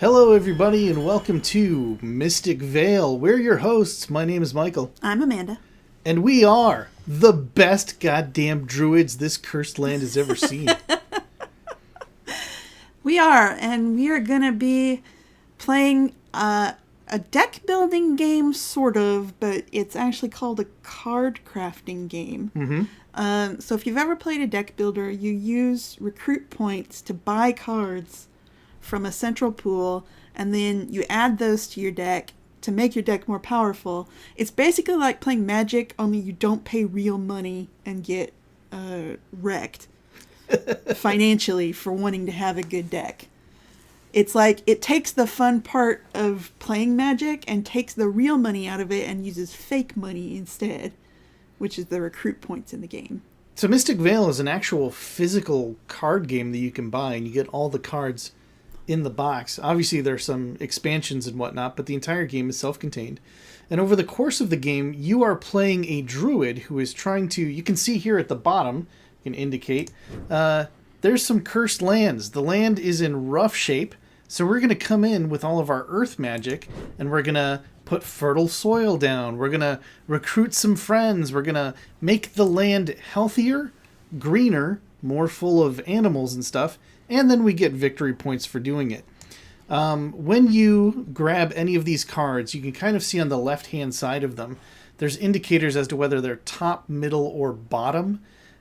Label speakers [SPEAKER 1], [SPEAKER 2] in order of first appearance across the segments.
[SPEAKER 1] Hello, everybody, and welcome to Mystic Vale. We're your hosts. My name is Michael.
[SPEAKER 2] I'm Amanda.
[SPEAKER 1] And we are the best goddamn druids this cursed land has ever seen.
[SPEAKER 2] We are, and we are going to be playing a deck building game, sort of, but it's actually called a card crafting game.
[SPEAKER 1] Mm-hmm.
[SPEAKER 2] So if you've ever played a deck builder, you use recruit points to buy cards from a central pool, and then you add those to your deck to make your deck more powerful. It's basically like playing Magic, only you don't pay real money and get wrecked financially for wanting to have a good deck. It's like it takes the fun part of playing Magic and takes the real money out of it and uses fake money instead, which is the recruit points in the game.
[SPEAKER 1] So Mystic Vale is an actual physical card game that you can buy, and you get all the cards in the box. Obviously, there's some expansions and whatnot, but the entire game is self-contained. And over the course of the game, you are playing a druid who is trying to... You can see here at the bottom, you can indicate, there's some cursed lands. The land is in rough shape, so we're going to come in with all of our earth magic, and we're going to put fertile soil down. We're going to recruit some friends. We're going to make the land healthier, greener, more full of animals and stuff, and then we get victory points for doing it. When you grab any of these cards, you can kind of see on the left-hand side of them, there's indicators as to whether they're top, middle, or bottom.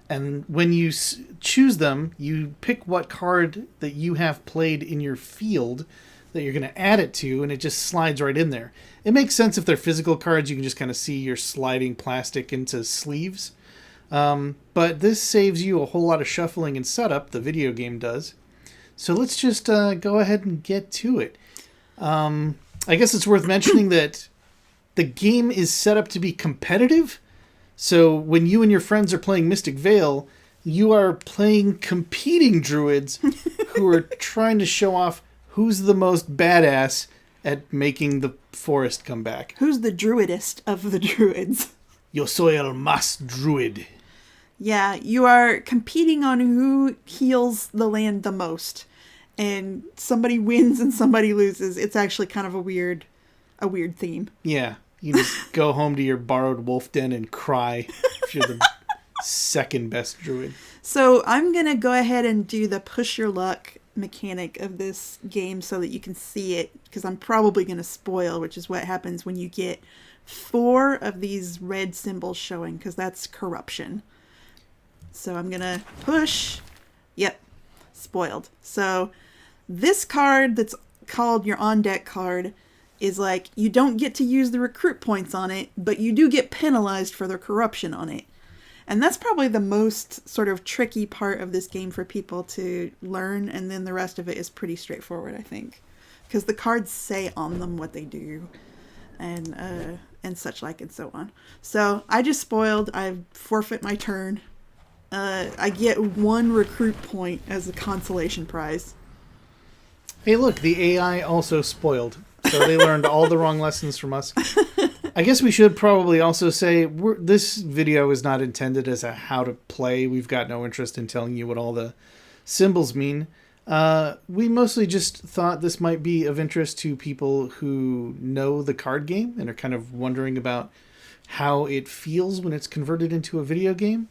[SPEAKER 1] And when you choose them, you pick what card that you have played in your field that you're going to add it to, and it just slides right in there. It makes sense if they're physical cards. You can just kind of see you're sliding plastic into sleeves. But this saves you a whole lot of shuffling and setup, the video game does. So let's just go ahead and get to it. I guess it's worth mentioning that the game is set up to be competitive. So when you and your friends are playing Mystic Vale, you are playing competing druids who are trying to show off who's the most badass at making the forest come back.
[SPEAKER 2] Who's the druidest of the druids?
[SPEAKER 1] Yo soy el más druid.
[SPEAKER 2] Yeah, you are competing on who heals the land the most. And somebody wins and somebody loses. It's actually kind of a weird theme.
[SPEAKER 1] Yeah, you just go home to your borrowed wolf den and cry if you're the second best druid.
[SPEAKER 2] So I'm going to go ahead and do the push your luck mechanic of this game so that you can see it, because I'm probably going to spoil, which is what happens when you get 4 of these red symbols showing, because that's corruption. So I'm going to push. Yep, spoiled. So this card that's called your on-deck card is like, you don't get to use the recruit points on it, but you do get penalized for the corruption on it. And that's probably the most sort of tricky part of this game for people to learn, and then the rest of it is pretty straightforward, I think. Because the cards say on them what they do, and such like and so on. So I just spoiled. I forfeit my turn. I get 1 recruit point as a consolation prize.
[SPEAKER 1] Hey, look, the AI also spoiled. So they learned all the wrong lessons from us. I guess we should probably also say this video is not intended as a how to play. We've got no interest in telling you what all the symbols mean. We mostly just thought this might be of interest to people who know the card game and are kind of wondering about how it feels when it's converted into a video game.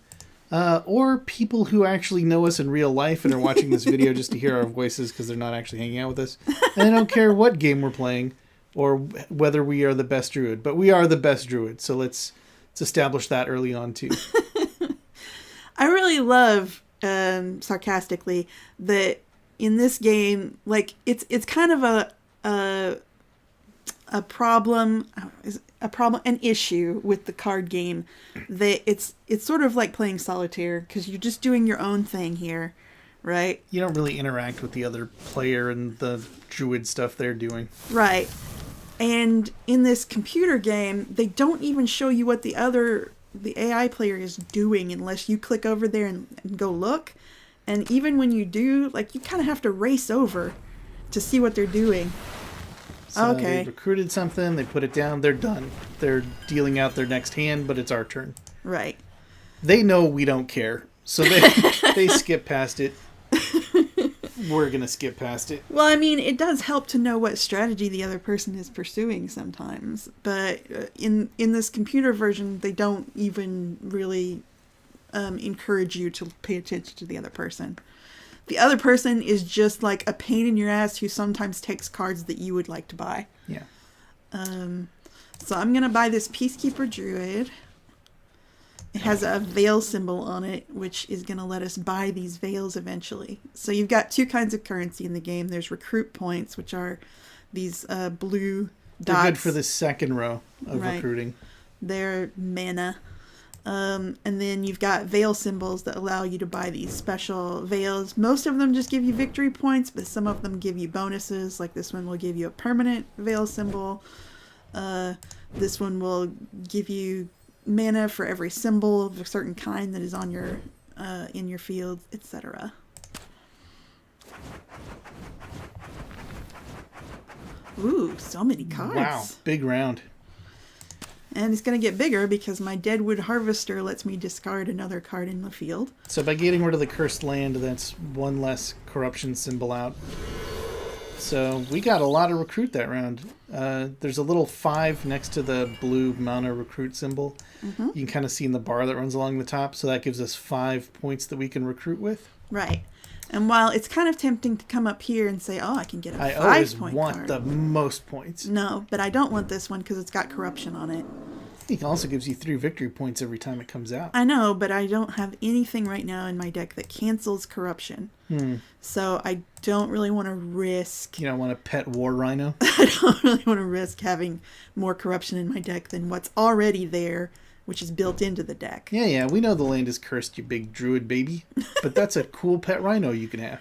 [SPEAKER 1] Or people who actually know us in real life and are watching this video just to hear our voices because they're not actually hanging out with us. And they don't care what game we're playing or whether we are the best druid. But we are the best druid, so let's establish that early on too.
[SPEAKER 2] I really love, sarcastically, that in this game, like, it's kind of a problem, an issue with the card game, that it's sort of like playing solitaire, because you're just doing your own thing here, right?
[SPEAKER 1] You don't really interact with the other player and the druid stuff they're doing.
[SPEAKER 2] Right. And in this computer game, they don't even show you what the AI player is doing unless you click over there and go look. And even when you do, like, you kind of have to race over to see what they're doing.
[SPEAKER 1] So
[SPEAKER 2] okay.
[SPEAKER 1] They recruited something, they put it down, they're done. They're dealing out their next hand, but it's our turn.
[SPEAKER 2] Right.
[SPEAKER 1] They know we don't care, so they skip past it. we're going to skip past it.
[SPEAKER 2] Well, I mean, it does help to know what strategy the other person is pursuing sometimes. But in this computer version, they don't even really encourage you to pay attention to the other person. The other person is just like a pain in your ass who sometimes takes cards that you would like to buy.
[SPEAKER 1] Yeah.
[SPEAKER 2] So I'm going to buy this Peacekeeper Druid. It has a veil symbol on it, which is going to let us buy these veils eventually. So you've got two kinds of currency in the game. There's recruit points, which are these blue dots.
[SPEAKER 1] They're good for the second row of recruiting.
[SPEAKER 2] They're mana. And then you've got veil symbols that allow you to buy these special veils. Most of them just give you victory points, but some of them give you bonuses. Like this one will give you a permanent veil symbol. This one will give you mana for every symbol of a certain kind that is on your in your field, etc. Ooh, so many cards.
[SPEAKER 1] Wow, big round.
[SPEAKER 2] And it's going to get bigger because my Deadwood Harvester lets me discard another card in the field.
[SPEAKER 1] So by getting rid of the cursed land, that's one less corruption symbol out. So we got a lot of recruit that round. There's a little 5 next to the blue mana recruit symbol.
[SPEAKER 2] Mm-hmm.
[SPEAKER 1] You can kind of see in the bar that runs along the top. So that gives us 5 points that we can recruit with.
[SPEAKER 2] Right. And while it's kind of tempting to come up here and say, oh, I can get a 5-point card.
[SPEAKER 1] I always want the most points.
[SPEAKER 2] No, but I don't want this one because it's got corruption on it.
[SPEAKER 1] It also gives you 3 victory points every time it comes out.
[SPEAKER 2] I know, but I don't have anything right now in my deck that cancels corruption. So I don't really want to risk...
[SPEAKER 1] You don't want a pet war rhino?
[SPEAKER 2] I don't really want to risk having more corruption in my deck than what's already there, which is built into the deck.
[SPEAKER 1] Yeah, we know the land is cursed, you big druid baby. But that's a cool pet rhino you can have.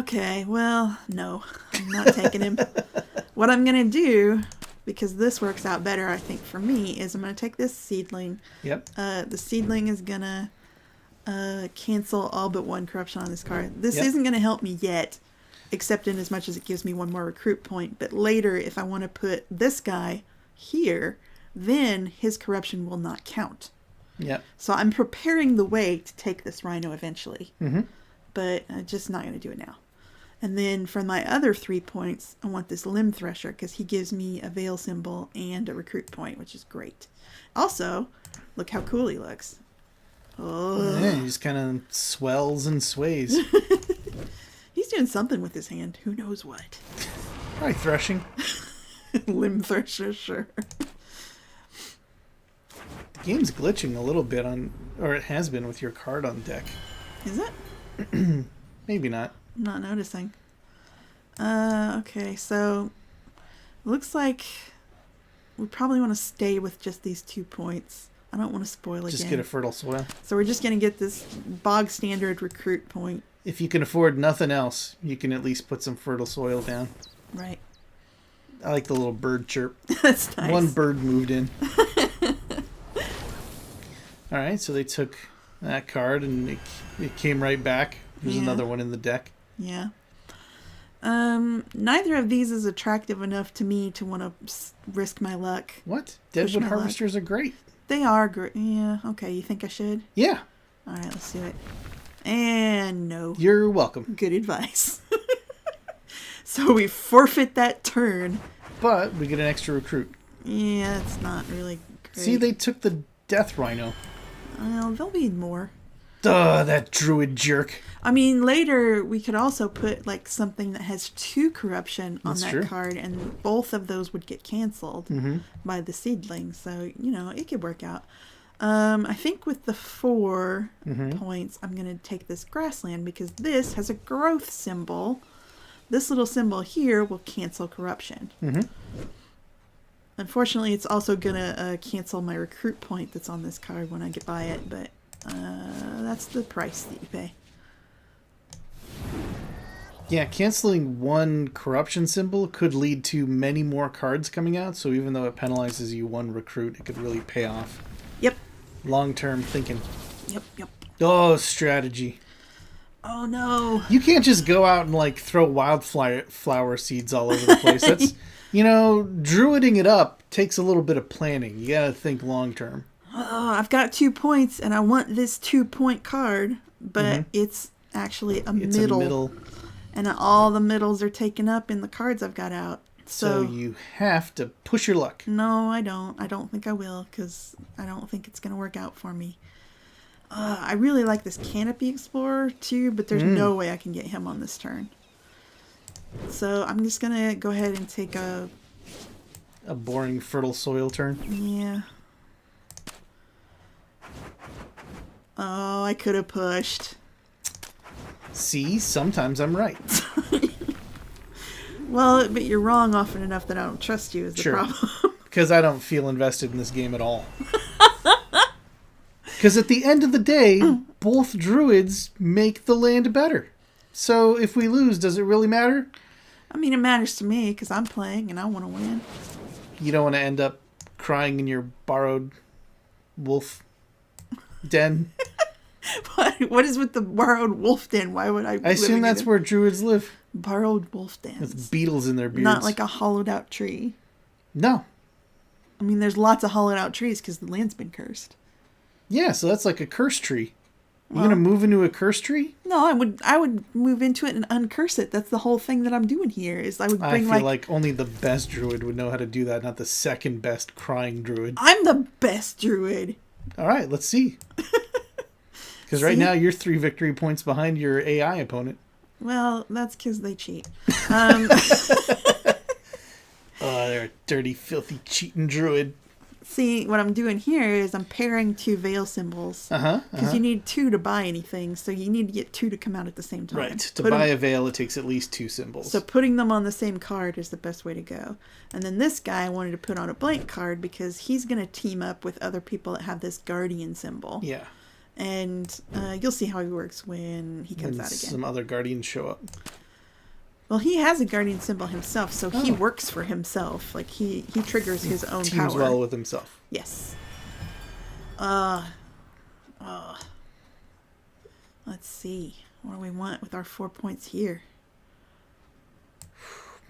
[SPEAKER 2] Okay, well, no. I'm not taking him. What I'm going to do, because this works out better, I think, for me, is I'm going to take this seedling.
[SPEAKER 1] Yep.
[SPEAKER 2] The seedling is going to cancel all but 1 corruption on this card. This
[SPEAKER 1] Yep.
[SPEAKER 2] isn't going to help me yet, except in as much as it gives me 1 more recruit point. But later, if I want to put this guy here, then his corruption will not count.
[SPEAKER 1] Yep.
[SPEAKER 2] So I'm preparing the way to take this rhino eventually.
[SPEAKER 1] Mm-hmm.
[SPEAKER 2] But I'm just not going to do it now. And then for my other 3 points, I want this Limb Thresher because he gives me a veil symbol and a recruit point, which is great. Also, look how cool he looks. Oh,
[SPEAKER 1] Yeah, he just kind of swells and sways.
[SPEAKER 2] He's doing something with his hand. Who knows what?
[SPEAKER 1] Probably threshing.
[SPEAKER 2] Limb Thresher, sure.
[SPEAKER 1] The game's glitching a little bit or it has been with your card on deck.
[SPEAKER 2] Is it?
[SPEAKER 1] Maybe not.
[SPEAKER 2] I'm not noticing. Okay, so looks like we probably want to stay with just these 2 points. I don't want to spoil again.
[SPEAKER 1] Just get a fertile soil.
[SPEAKER 2] So we're just going to get this bog standard recruit point.
[SPEAKER 1] If you can afford nothing else, you can at least put some fertile soil down.
[SPEAKER 2] Right.
[SPEAKER 1] I like the little bird chirp.
[SPEAKER 2] That's nice.
[SPEAKER 1] 1 bird moved in. All right, so they took that card and it came right back. There's another one in the deck.
[SPEAKER 2] Yeah. Neither of these is attractive enough to me to want to risk my luck.
[SPEAKER 1] What? Deadwood Harvesters are great.
[SPEAKER 2] They are great. Yeah, okay. You think I should?
[SPEAKER 1] Yeah.
[SPEAKER 2] All right, let's do it. And no.
[SPEAKER 1] You're welcome.
[SPEAKER 2] Good advice. So we forfeit that turn.
[SPEAKER 1] But we get an extra recruit.
[SPEAKER 2] Yeah, it's not really great.
[SPEAKER 1] See, they took the Death Rhino.
[SPEAKER 2] Well, there'll be more.
[SPEAKER 1] Duh, that druid jerk.
[SPEAKER 2] I mean, later we could also put like something that has 2 corruption on that card, and both of those would get canceled by the seedling. So, it could work out. I think with the 4 points, I'm going to take this grassland because this has a growth symbol. This little symbol here will cancel corruption. Unfortunately, it's also going to cancel my recruit point that's on this card when I get by it, but that's the price that you pay.
[SPEAKER 1] Yeah, canceling 1 corruption symbol could lead to many more cards coming out, so even though it penalizes you 1 recruit, it could really pay off.
[SPEAKER 2] Yep.
[SPEAKER 1] Long-term thinking.
[SPEAKER 2] Yep.
[SPEAKER 1] Oh, strategy.
[SPEAKER 2] Oh, no.
[SPEAKER 1] You can't just go out and, throw wildflower seeds all over the place. That's, druiding it up takes a little bit of planning. You gotta think long-term.
[SPEAKER 2] Oh, I've got 2 points, and I want this 2-point card, but it's actually a middle. And all the middles are taken up in the cards I've got out.
[SPEAKER 1] So you have to push your luck.
[SPEAKER 2] No, I don't. I don't think I will, because I don't think it's going to work out for me. I really like this Canopy Explorer, too, but there's no way I can get him on this turn. So I'm just going to go ahead and take a
[SPEAKER 1] boring fertile soil turn.
[SPEAKER 2] Yeah. Oh, I could have pushed.
[SPEAKER 1] See, sometimes I'm right.
[SPEAKER 2] Well, but you're wrong often enough that I don't trust you is the problem.
[SPEAKER 1] Because I don't feel invested in this game at all. Because at the end of the day, both druids make the land better. So if we lose, does it really matter?
[SPEAKER 2] I mean, it matters to me because I'm playing and I want to win.
[SPEAKER 1] You don't want to end up crying in your borrowed wolf den?
[SPEAKER 2] What is with the borrowed wolf den? Why would I
[SPEAKER 1] assume that's where druids live.
[SPEAKER 2] Borrowed wolf dens.
[SPEAKER 1] With beetles in their beards.
[SPEAKER 2] Not like a hollowed out tree.
[SPEAKER 1] No.
[SPEAKER 2] I mean, there's lots of hollowed out trees because the land's been cursed.
[SPEAKER 1] Yeah, so that's like a cursed tree. You gonna move into a cursed tree?
[SPEAKER 2] No, I would move into it and uncurse it. That's the whole thing that I'm doing here. Is I would bring
[SPEAKER 1] I feel like only the best druid would know how to do that, not the second best crying druid.
[SPEAKER 2] I'm the best druid.
[SPEAKER 1] All right, let's see. Because right now you're 3 victory points behind your AI opponent.
[SPEAKER 2] Well, that's because they cheat.
[SPEAKER 1] Oh, they're a dirty, filthy, cheating druid.
[SPEAKER 2] See, what I'm doing here is I'm pairing 2 veil symbols. Because you need 2 to buy anything, so you need to get 2 to come out at the same time.
[SPEAKER 1] Right. To buy a veil, it takes at least 2 symbols.
[SPEAKER 2] So putting them on the same card is the best way to go. And then this guy I wanted to put on a blank card because he's going to team up with other people that have this guardian symbol.
[SPEAKER 1] Yeah.
[SPEAKER 2] And you'll see how he works when he comes out again.
[SPEAKER 1] Some other guardians show up.
[SPEAKER 2] Well, he has a guardian symbol himself, so he works for himself. Like, he triggers his own
[SPEAKER 1] Teams
[SPEAKER 2] power.
[SPEAKER 1] well with himself.
[SPEAKER 2] Yes. Let's see. What do we want with our 4 points here?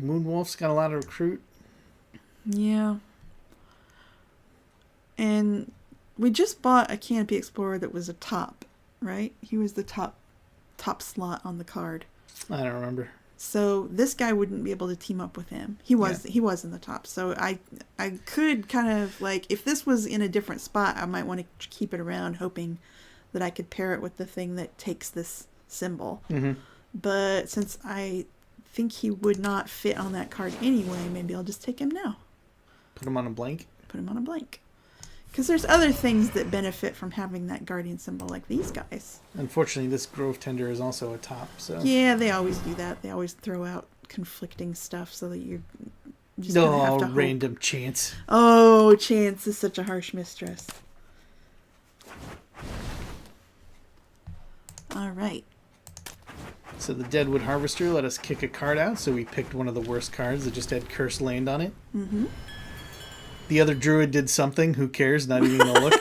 [SPEAKER 1] Moonwolf's got a lot of recruit.
[SPEAKER 2] Yeah. And we just bought a Canopy Explorer that was a top, right? He was the top slot on the card.
[SPEAKER 1] I don't remember.
[SPEAKER 2] So this guy wouldn't be able to team up with him. He was in the top. So I could kind of like, if this was in a different spot, I might want to keep it around, hoping that I could pair it with the thing that takes this symbol. Mm-hmm. But since I think he would not fit on that card anyway, maybe I'll just take him now.
[SPEAKER 1] Put him on a blank?
[SPEAKER 2] Put him on a blank. Because there's other things that benefit from having that guardian symbol, like these guys.
[SPEAKER 1] Unfortunately, this Grove Tender is also a top. So
[SPEAKER 2] yeah, they always do that. They always throw out conflicting stuff so that you're just gonna have to hope.
[SPEAKER 1] Random chance.
[SPEAKER 2] Oh, chance is such a harsh mistress. All right.
[SPEAKER 1] So the Deadwood Harvester let us kick a card out, so we picked one of the worst cards that just had Cursed Land on it. Mm-hmm. The other druid did something. Who cares? Not even gonna look.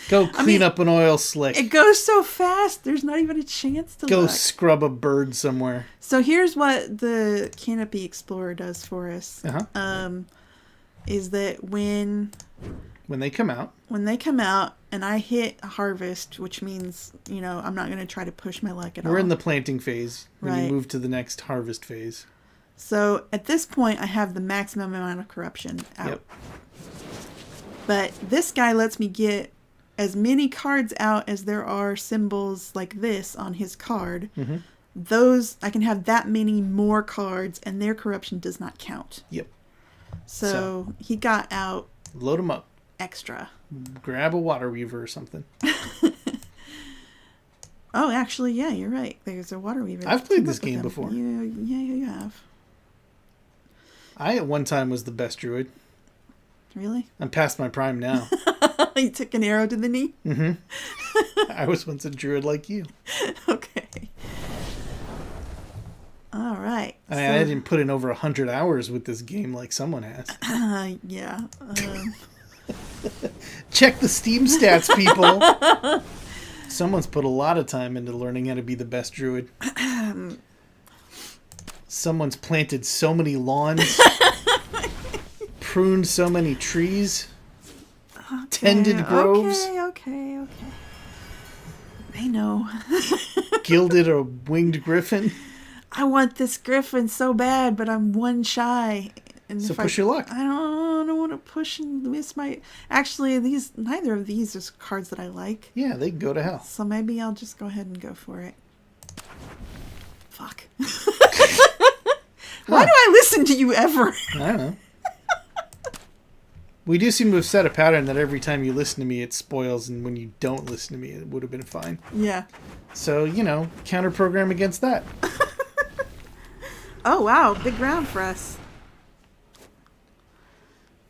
[SPEAKER 1] Go clean up an oil slick.
[SPEAKER 2] It goes so fast. There's not even a chance to
[SPEAKER 1] go
[SPEAKER 2] look.
[SPEAKER 1] Scrub a bird somewhere.
[SPEAKER 2] So here's what the Canopy Explorer does for us. Is that when
[SPEAKER 1] they come out,
[SPEAKER 2] and I hit harvest, which means, I'm not going to try to push my luck at all.
[SPEAKER 1] We're in the planting phase. When
[SPEAKER 2] right.
[SPEAKER 1] you move to the next harvest phase.
[SPEAKER 2] So at this point, I have the maximum amount of corruption out. Yep. But this guy lets me get as many cards out as there are symbols like this on his card. Mm-hmm. Those, I can have that many more cards, and their corruption does not count.
[SPEAKER 1] Yep.
[SPEAKER 2] So he got out.
[SPEAKER 1] Load them up.
[SPEAKER 2] Extra.
[SPEAKER 1] Grab a water weaver or something.
[SPEAKER 2] Oh, actually, yeah, you're right. There's a water weaver.
[SPEAKER 1] I've played this game before.
[SPEAKER 2] Yeah, you have.
[SPEAKER 1] I at one time was the best druid.
[SPEAKER 2] Really?
[SPEAKER 1] I'm past my prime now.
[SPEAKER 2] You took an arrow to the knee?
[SPEAKER 1] Mm-hmm. I was once a druid like you.
[SPEAKER 2] Okay. All right.
[SPEAKER 1] I didn't put in over 100 hours with this game like someone has.
[SPEAKER 2] Yeah.
[SPEAKER 1] Check the Steam stats, people. Someone's put a lot of time into learning how to be the best druid. Someone's planted so many lawns, pruned so many trees, tended groves.
[SPEAKER 2] Okay. They know.
[SPEAKER 1] gilded a winged griffin.
[SPEAKER 2] I want this griffin so bad, but I'm one shy. And
[SPEAKER 1] So
[SPEAKER 2] if
[SPEAKER 1] push your luck.
[SPEAKER 2] I don't want to push and miss my... Actually, neither of these are cards that I like.
[SPEAKER 1] Yeah, they can go to hell.
[SPEAKER 2] So maybe I'll just go ahead and go for it. Fuck. Why do I listen to you ever?
[SPEAKER 1] I don't know. We do seem to have set a pattern that every time you listen to me, it spoils, and when you don't listen to me, it would have been fine.
[SPEAKER 2] Yeah.
[SPEAKER 1] So, counter program against that.
[SPEAKER 2] Oh, wow. Big round for us.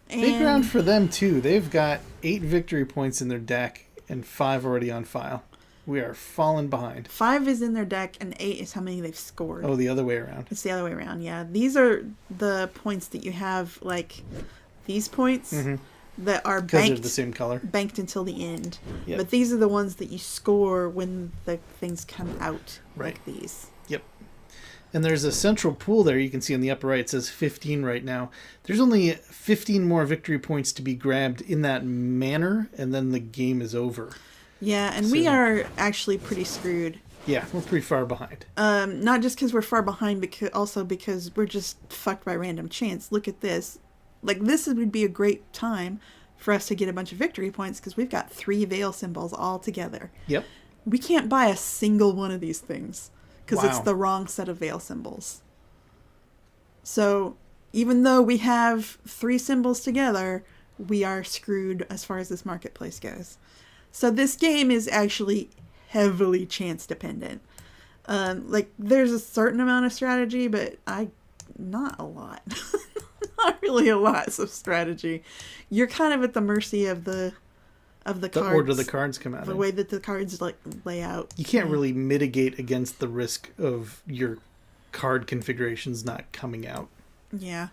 [SPEAKER 1] Big round for them, too. They've got 8 victory points in their deck and 5 already on file. We are falling behind.
[SPEAKER 2] 5 is in their deck, and 8 is how many they've scored.
[SPEAKER 1] Oh, the other way around.
[SPEAKER 2] It's the other way around, yeah. These are the points that you have, like, these points that are
[SPEAKER 1] because they're the same color.
[SPEAKER 2] Banked until the end.
[SPEAKER 1] Yep.
[SPEAKER 2] But these are the ones that you score when the things come out, like these.
[SPEAKER 1] Yep. And there's a central pool there you can see on the upper right. It says 15 right now. There's only 15 more victory points to be grabbed in that manner, and then the game is over.
[SPEAKER 2] Yeah, and we are actually pretty screwed.
[SPEAKER 1] Yeah, we're pretty far behind.
[SPEAKER 2] Not just because we're far behind, also because we're just fucked by random chance. Look at this. Like, this would be a great time for us to get a bunch of victory points because we've got 3 Vale symbols all together.
[SPEAKER 1] Yep.
[SPEAKER 2] We can't buy a single one of these things because
[SPEAKER 1] Wow.
[SPEAKER 2] it's the wrong set of Vale symbols. So, even though we have 3 symbols together, we are screwed as far as this marketplace goes. So this game is actually heavily chance dependent. Like, there's a certain amount of strategy, but not a lot. Not really a lot of strategy. You're kind of at the mercy of the cards.
[SPEAKER 1] The order the cards come out
[SPEAKER 2] the
[SPEAKER 1] in.
[SPEAKER 2] way that the cards lay out.
[SPEAKER 1] You can't really mitigate against the risk of your card configurations not coming out.
[SPEAKER 2] Yeah.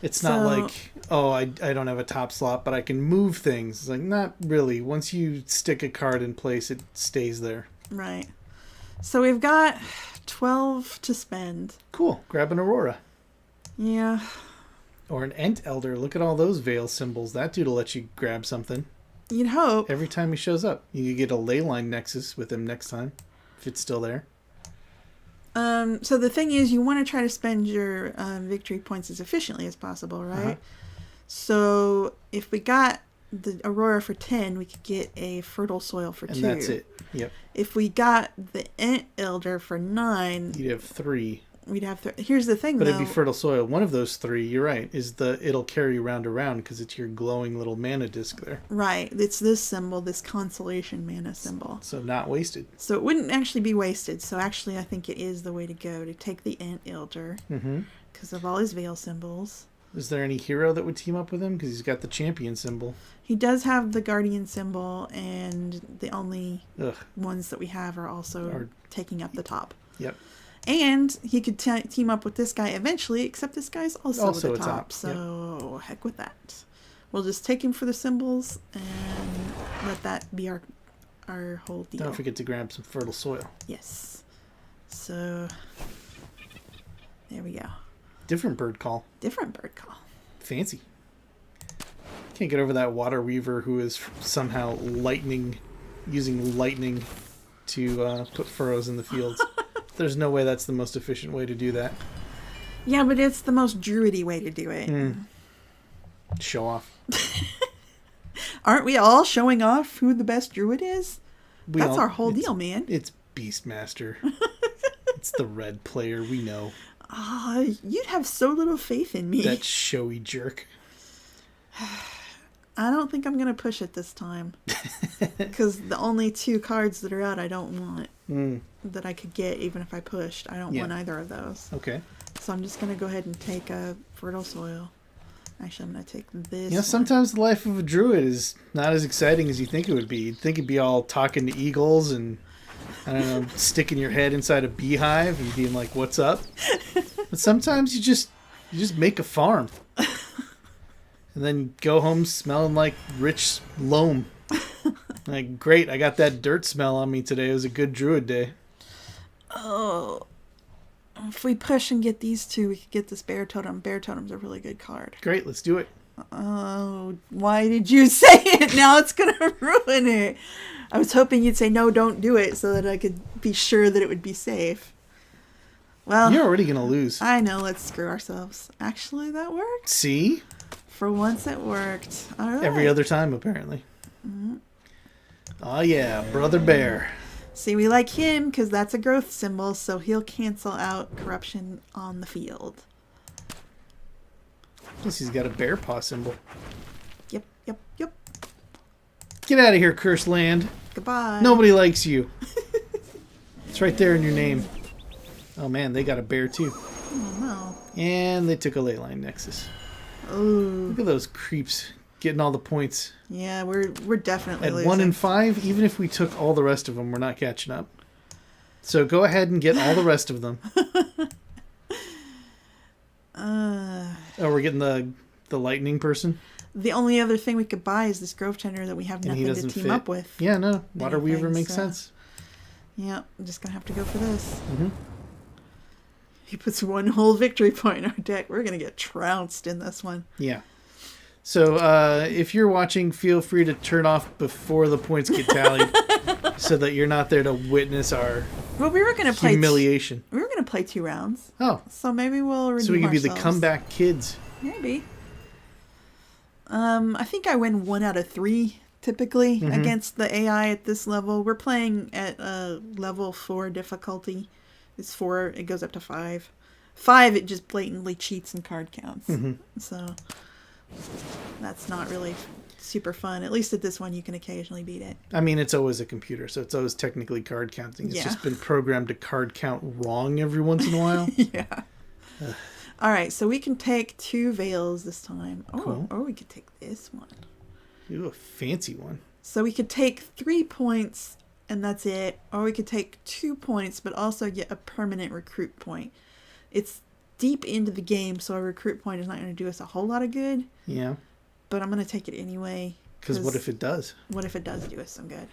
[SPEAKER 1] It's not like, I don't have a top slot, but I can move things. It's like, not really. Once you stick a card in place, it stays there.
[SPEAKER 2] Right. So we've got 12 to spend.
[SPEAKER 1] Cool. Grab an Aurora.
[SPEAKER 2] Yeah.
[SPEAKER 1] Or an Ent Elder. Look at all those Veil symbols. That dude'll let you grab something.
[SPEAKER 2] You'd hope.
[SPEAKER 1] Every time he shows up. You could get a Leyline Nexus with him next time, if it's still there.
[SPEAKER 2] So the thing is, you want to try to spend your victory points as efficiently as possible, right?
[SPEAKER 1] Uh-huh.
[SPEAKER 2] So if we got the Aurora for 10, we could get a Fertile Soil for 2.
[SPEAKER 1] And that's it. Yep.
[SPEAKER 2] If we got the Ent Elder for 9...
[SPEAKER 1] You'd have 3.
[SPEAKER 2] We'd have... Here's the thing,
[SPEAKER 1] But
[SPEAKER 2] though.
[SPEAKER 1] it'd be Fertile Soil. One of those 3, you're right, it'll carry you round around because it's your glowing little mana disc there.
[SPEAKER 2] Right. It's this symbol, this Consolation mana symbol.
[SPEAKER 1] So not wasted.
[SPEAKER 2] So it wouldn't actually be wasted. So actually, I think it is the way to go, to take the Ent Elder. Because of all his Veil symbols.
[SPEAKER 1] Is there any hero that would team up with him? Because he's got the champion symbol.
[SPEAKER 2] He does have the Guardian symbol, and the only
[SPEAKER 1] Ugh.
[SPEAKER 2] ones that we have are also taking up the top.
[SPEAKER 1] Yep.
[SPEAKER 2] And he could team up with this guy eventually, except this guy's also at the
[SPEAKER 1] a
[SPEAKER 2] top.
[SPEAKER 1] top.
[SPEAKER 2] So heck with that. We'll just take him for the symbols and let that be our whole deal.
[SPEAKER 1] Don't forget to grab some Fertile Soil.
[SPEAKER 2] Yes. So there we go.
[SPEAKER 1] Different bird call.
[SPEAKER 2] Different bird call.
[SPEAKER 1] Fancy. Can't get over that Water Weaver who is somehow using lightning to put furrows in the fields. There's no way that's the most efficient way to do that.
[SPEAKER 2] Yeah, but it's the most druidy way to do it.
[SPEAKER 1] Show off.
[SPEAKER 2] Aren't we all showing off who the best druid is? That's our whole deal, man.
[SPEAKER 1] It's Beastmaster. It's the red player, we know.
[SPEAKER 2] Ah, you'd have so little faith in me.
[SPEAKER 1] That showy jerk.
[SPEAKER 2] I don't think I'm going to push it this time. Because the only 2 cards that are out I don't want that I could get even if I pushed. I don't want either of those.
[SPEAKER 1] Okay.
[SPEAKER 2] So I'm just going to go ahead and take a Fertile Soil. Actually, I'm going to take this.
[SPEAKER 1] Sometimes the life of a druid is not as exciting as you think it would be. You'd think it'd be all talking to eagles and, I don't know, sticking your head inside a beehive and being like, what's up? But sometimes you just make a farm. And then go home smelling like rich loam. Like, great, I got that dirt smell on me today. It was a good druid day.
[SPEAKER 2] Oh. If we push and get these 2, we could get this Bear Totem. Bear Totem's a really good card.
[SPEAKER 1] Great, let's do it.
[SPEAKER 2] Oh, why did you say it? Now it's going to ruin it. I was hoping you'd say, no, don't do it, so that I could be sure that it would be safe. Well,
[SPEAKER 1] You're already going to lose.
[SPEAKER 2] I know, let's screw ourselves. Actually, that worked.
[SPEAKER 1] See?
[SPEAKER 2] For once it worked. All right.
[SPEAKER 1] Every other time, apparently. Oh, yeah, Brother Bear.
[SPEAKER 2] See, we like him because that's a growth symbol, so he'll cancel out corruption on the field.
[SPEAKER 1] Plus, he's got a bear paw symbol.
[SPEAKER 2] Yep.
[SPEAKER 1] Get out of here, cursed land.
[SPEAKER 2] Goodbye.
[SPEAKER 1] Nobody likes you. It's right there in your name. Oh, man, they got a bear, too.
[SPEAKER 2] Oh, no.
[SPEAKER 1] And they took a ley line nexus.
[SPEAKER 2] Ooh.
[SPEAKER 1] Look at those creeps getting all the points.
[SPEAKER 2] Yeah, we're definitely
[SPEAKER 1] At
[SPEAKER 2] losing.
[SPEAKER 1] 1 and 5, even if we took all the rest of them, we're not catching up. So go ahead and get all the rest of them. Oh, we're getting the lightning person?
[SPEAKER 2] The only other thing we could buy is this Grove Tender that we have
[SPEAKER 1] And he
[SPEAKER 2] nothing to
[SPEAKER 1] doesn't
[SPEAKER 2] team
[SPEAKER 1] fit.
[SPEAKER 2] up with.
[SPEAKER 1] Yeah, no. Water Weaver
[SPEAKER 2] Anything,
[SPEAKER 1] makes
[SPEAKER 2] so-
[SPEAKER 1] sense.
[SPEAKER 2] Yeah, I'm just going to have to go for this.
[SPEAKER 1] Mm-hmm.
[SPEAKER 2] He puts one whole victory point in our deck. We're going to get trounced in this one.
[SPEAKER 1] Yeah. So if you're watching, feel free to turn off before the points get tallied so that you're not there to witness our
[SPEAKER 2] Well, we were going to play...
[SPEAKER 1] humiliation.
[SPEAKER 2] We were going to play 2 rounds.
[SPEAKER 1] Oh,
[SPEAKER 2] So maybe we'll redeem
[SPEAKER 1] so we can be the
[SPEAKER 2] ourselves.
[SPEAKER 1] comeback kids.
[SPEAKER 2] Maybe. I think I win 1 out of 3 typically
[SPEAKER 1] Mm-hmm.
[SPEAKER 2] against the AI at this level. We're playing at level 4 difficulty. It's 4. It goes up to 5. 5, it just blatantly cheats in card counts.
[SPEAKER 1] Mm-hmm.
[SPEAKER 2] So that's not really super fun. At least at this one, you can occasionally beat it.
[SPEAKER 1] I mean, it's always a computer, so it's always technically card counting. It's
[SPEAKER 2] Yeah.
[SPEAKER 1] just been programmed to card count wrong every once in a while.
[SPEAKER 2] Yeah. All right, so we can take 2 veils this time. Oh,
[SPEAKER 1] Cool.
[SPEAKER 2] or we could take this one.
[SPEAKER 1] Ooh, a fancy one.
[SPEAKER 2] So we could take 3 points and that's it. Or we could take 2 points but also get a permanent recruit point. It's deep into the game, so a recruit point is not going to do us a whole lot of good.
[SPEAKER 1] Yeah.
[SPEAKER 2] But I'm going to take it anyway.
[SPEAKER 1] Because what if it does?
[SPEAKER 2] What if it does do us some good?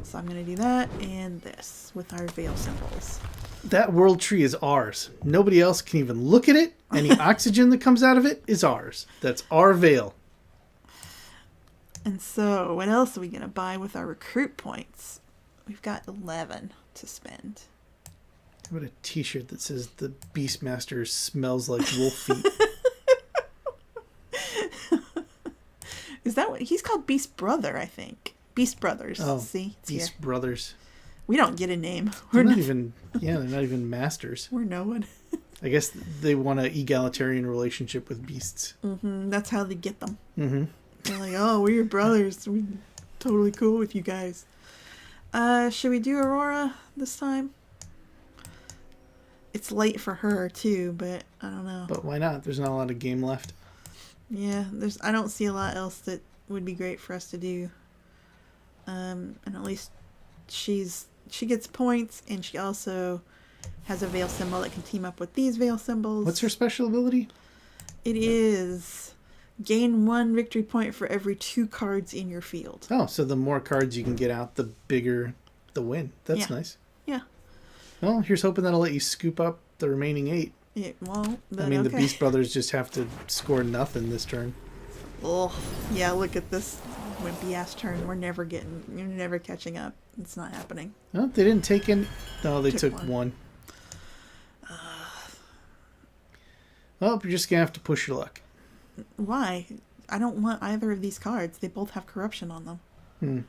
[SPEAKER 2] So I'm going to do that and this with our veil symbols.
[SPEAKER 1] That world tree is ours. Nobody else can even look at it. Any oxygen that comes out of it is ours. That's our veil.
[SPEAKER 2] And so what else are we going to buy with our recruit points? We've got 11 to spend.
[SPEAKER 1] How about a t-shirt that says the Beastmaster smells like wolf feet?
[SPEAKER 2] Is that what he's called? Beast Brother, I think. Beast Brothers.
[SPEAKER 1] Oh,
[SPEAKER 2] See, it's
[SPEAKER 1] Beast
[SPEAKER 2] here.
[SPEAKER 1] Brothers.
[SPEAKER 2] We don't get a name.
[SPEAKER 1] They're
[SPEAKER 2] We're
[SPEAKER 1] not even, they're not even masters.
[SPEAKER 2] We're no one.
[SPEAKER 1] I guess they want an egalitarian relationship with beasts.
[SPEAKER 2] That's how they get them.
[SPEAKER 1] Mm-hmm.
[SPEAKER 2] They're like, oh, we're brothers. We're totally cool with you guys. Should we do Aurora this time? It's late for her too, but I don't know.
[SPEAKER 1] But why not? There's not a lot of game left.
[SPEAKER 2] Yeah, I don't see a lot else that would be great for us to do. And at least she gets points, and she also has a veil symbol that can team up with these veil symbols.
[SPEAKER 1] What's her special ability?
[SPEAKER 2] It is gain 1 victory point for every 2 cards in your field.
[SPEAKER 1] Oh, so the more cards you can get out, the bigger the win. That's
[SPEAKER 2] Yeah.
[SPEAKER 1] nice.
[SPEAKER 2] Yeah.
[SPEAKER 1] Well, here's hoping that'll let you scoop up the remaining 8.
[SPEAKER 2] It won't. But
[SPEAKER 1] I mean,
[SPEAKER 2] okay.
[SPEAKER 1] the Beast Brothers just have to score nothing this turn.
[SPEAKER 2] Oh, yeah, look at this wimpy ass turn. You're never catching up. It's not happening.
[SPEAKER 1] Oh, they didn't take in. No, they
[SPEAKER 2] Took
[SPEAKER 1] took
[SPEAKER 2] one.
[SPEAKER 1] one. Well, you're just going to have to push your luck.
[SPEAKER 2] Why? I don't want either of these cards. They both have corruption on them.